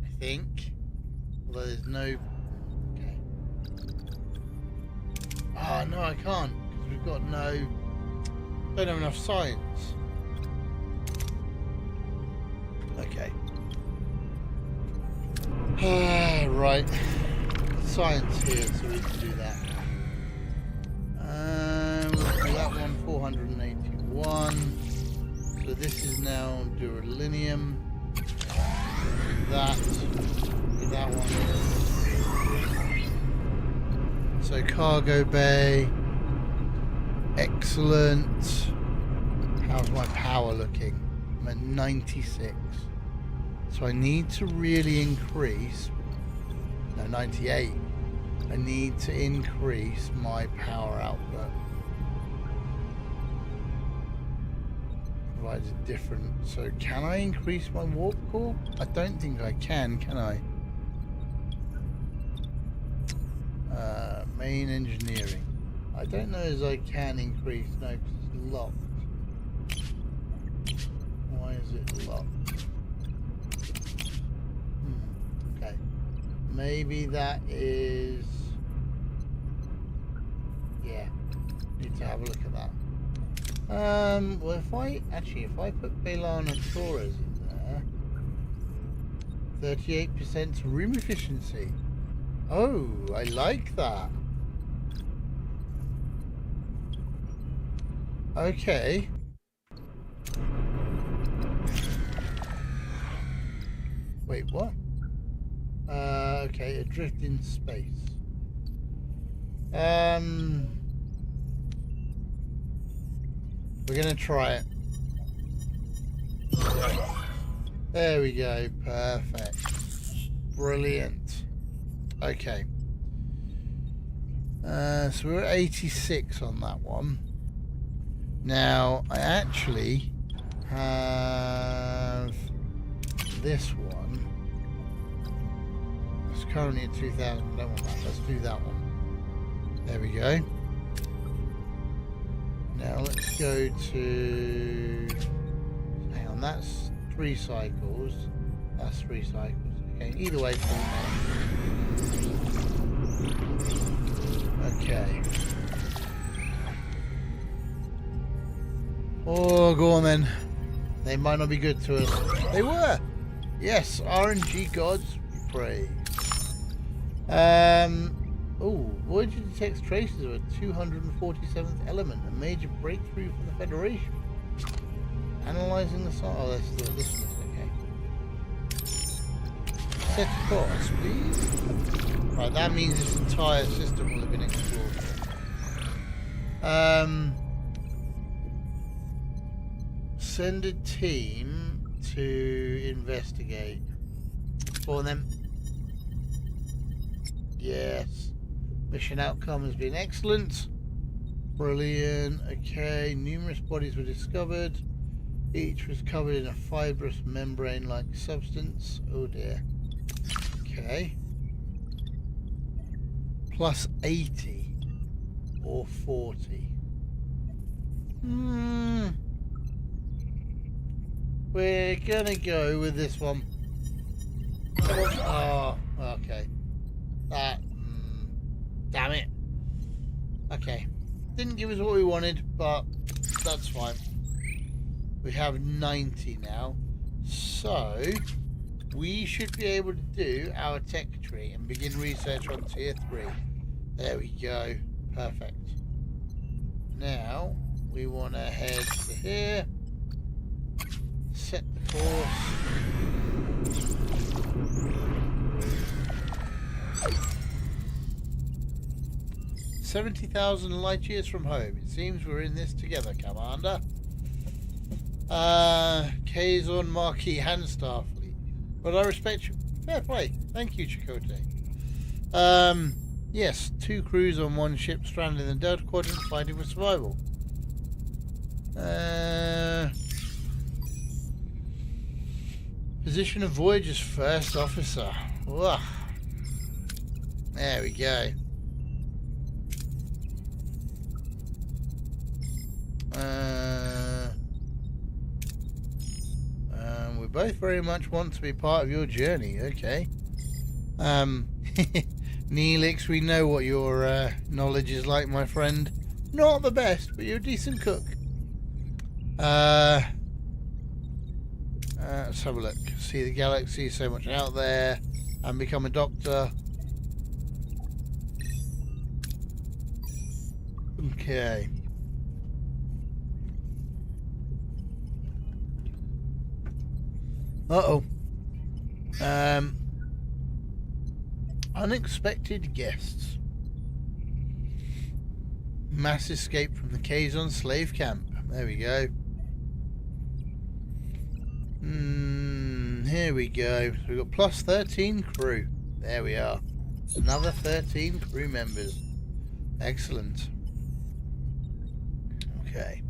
I think. Although there's no... Okay. Oh, no, I can't. Because we've got no... Don't have enough science. Okay. Right. Science here, so we can do that. We'll do that one, 481. So this is now duralinium. That one. So cargo bay. Excellent. How's my power looking? I'm at 96. So I need to really increase. No, 98. I need to increase my power output. Provides a different. So can I increase my warp core? I don't think I can I? Main engineering. I don't know as I can increase. No, because it's locked. Why is it locked? Okay. Maybe that is... Yeah. Need to have a look at that. Well, if I put Belana Torres in there, 38% room efficiency. Oh, I like that. Okay. Wait, what? Okay, adrift in space. We're gonna try it. There we go, perfect. Brilliant. Okay. So we're at 86 on that one. Now, I actually have this one. It's currently at 2,000. I don't want that. Let's do that one. There we go. Now, let's go to... Hang on, that's 3 cycles. That's 3 cycles. Okay, either way, okay. Oh, go on then. They might not be good to us. They were! Yes, RNG gods, we pray. Oh, Voyager detects traces of a 247th element, a major breakthrough for the Federation. Analyzing the site. Oh, this one, okay. Set course, please. Right, that means this entire system will have been explored. Send a team to investigate. For them. Yes. Mission outcome has been excellent. Brilliant. Okay. Numerous bodies were discovered. Each was covered in a fibrous membrane-like substance. Oh dear. Okay. Plus 80 or 40. We're gonna go with this one. Oh, okay. That. Damn it. Okay. Didn't give us what we wanted, but that's fine. We have 90 now. So, we should be able to do our tech tree and begin research on tier 3. There we go. Perfect. Now, we want to head to here. Set the course. 70,000 light years from home. It seems we're in this together, Commander. Kazon, Marquis, and Starfleet. But I respect you. Fair play. Thank you, Chakotay. Yes, 2 crews on 1 ship stranded in the Delta Quadrant fighting for survival. Position of Voyager's first officer. Ugh. There we go. We both very much want to be part of your journey. Okay. Neelix, we know what your knowledge is like, my friend. Not the best, but you're a decent cook. Let's have a look. See the galaxy, so much out there, and become a doctor. Okay. Uh-oh. Unexpected guests. Mass escape from the Kazon slave camp. There we go. Here we go. So we've got plus 13 crew. There we are. Another 13 crew members. Excellent. Okay.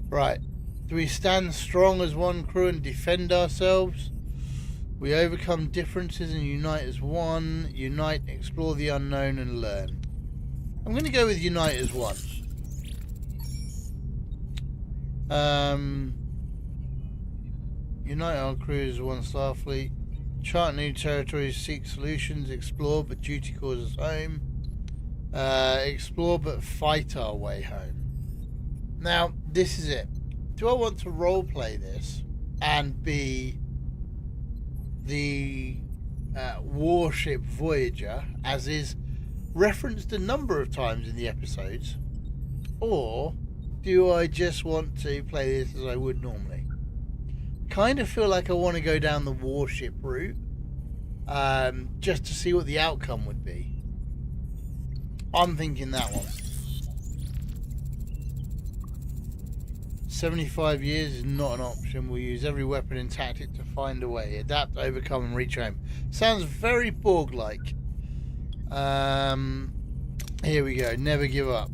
Right. Do we stand strong as one crew and defend ourselves? We overcome differences and unite as one. Unite, explore the unknown, and learn. I'm going to go with unite as one. Unite our crews as one Starfleet. Chart new territories, seek solutions, explore but duty calls us home. Explore but fight our way home. Now, this is it. Do I want to roleplay this and be the warship Voyager, as is referenced a number of times in the episodes, or do I just want to play this as I would normally? Kind of feel like I want to go down the warship route, just to see what the outcome would be. I'm thinking that one. 75 years is not an option. We'll use every weapon and tactic to find a way. Adapt, overcome, and reach home. Sounds very Borg-like. Here we go. Never give up.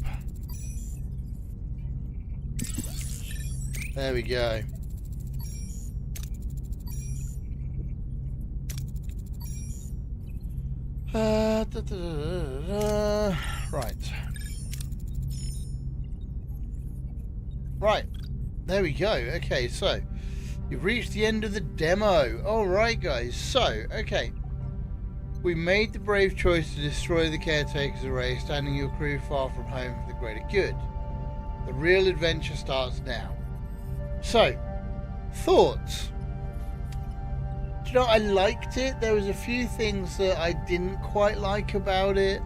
There we go. Right. Right. There we go. Okay, so you've reached the end of the demo. Alright, guys. So, okay. We made the brave choice to destroy the Caretaker's array, standing your crew far from home for the greater good. The real adventure starts now. So, thoughts? Do you know, I liked it. There was a few things that I didn't quite like about it.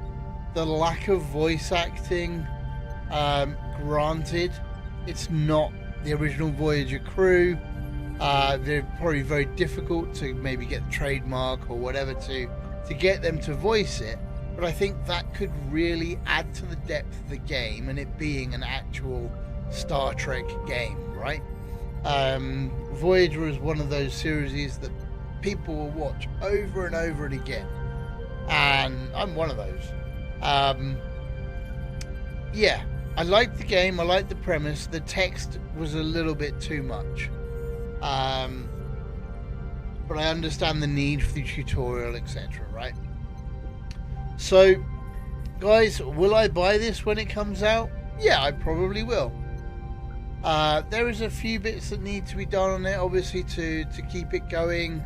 The lack of voice acting. Granted, it's not the original Voyager crew. They're probably very difficult to maybe get the trademark or whatever to get them to voice it. but I think that could really add to the depth of the game and it being an actual Star Trek game, right? Voyager is one of those series that people will watch over and over and again, and I'm one of those. Yeah, I liked the game, I liked the premise. The text was a little bit too much, but I understand the need for the tutorial, etc., right? So guys, will I buy this when it comes out? Yeah, I probably will. There is a few bits that need to be done on it, obviously, to keep it going.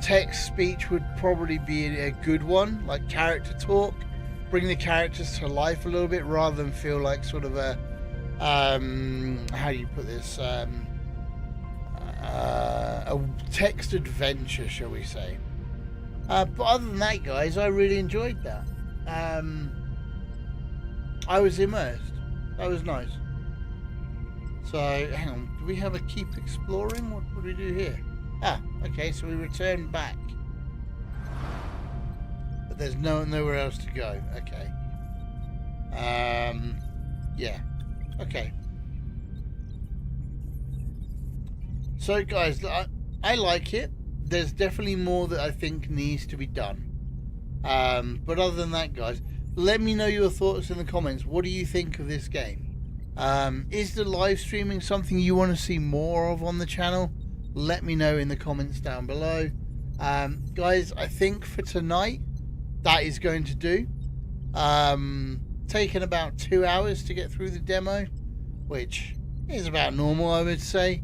Text speech would probably be a good one, like character talk. Bring the characters to life a little bit rather than feel like sort of a how do you put this, a text adventure, shall we say. But other than that, guys, I really enjoyed that. I was immersed. That was nice. So, hang on. Do we have a keep exploring? What do we do here? Ah, okay, so we return back. But there's nowhere else to go. Okay. Yeah. Okay. So, guys, I like it. There's definitely more that I think needs to be done. But other than that, guys, let me know your thoughts in the comments. What do you think of this game? Is the live streaming something you want to see more of on the channel? Let me know in the comments down below. Guys, I think for tonight, that is going to do. Taken about 2 hours to get through the demo, which is about normal, I would say.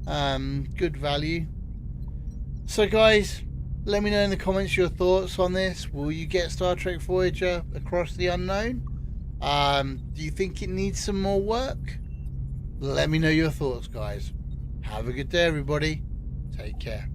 Good value. So guys, let me know in the comments your thoughts on this. Will you get Star Trek Voyager Across the Unknown? Do you think it needs some more work? Let me know your thoughts, guys. Have a good day, everybody. Take care.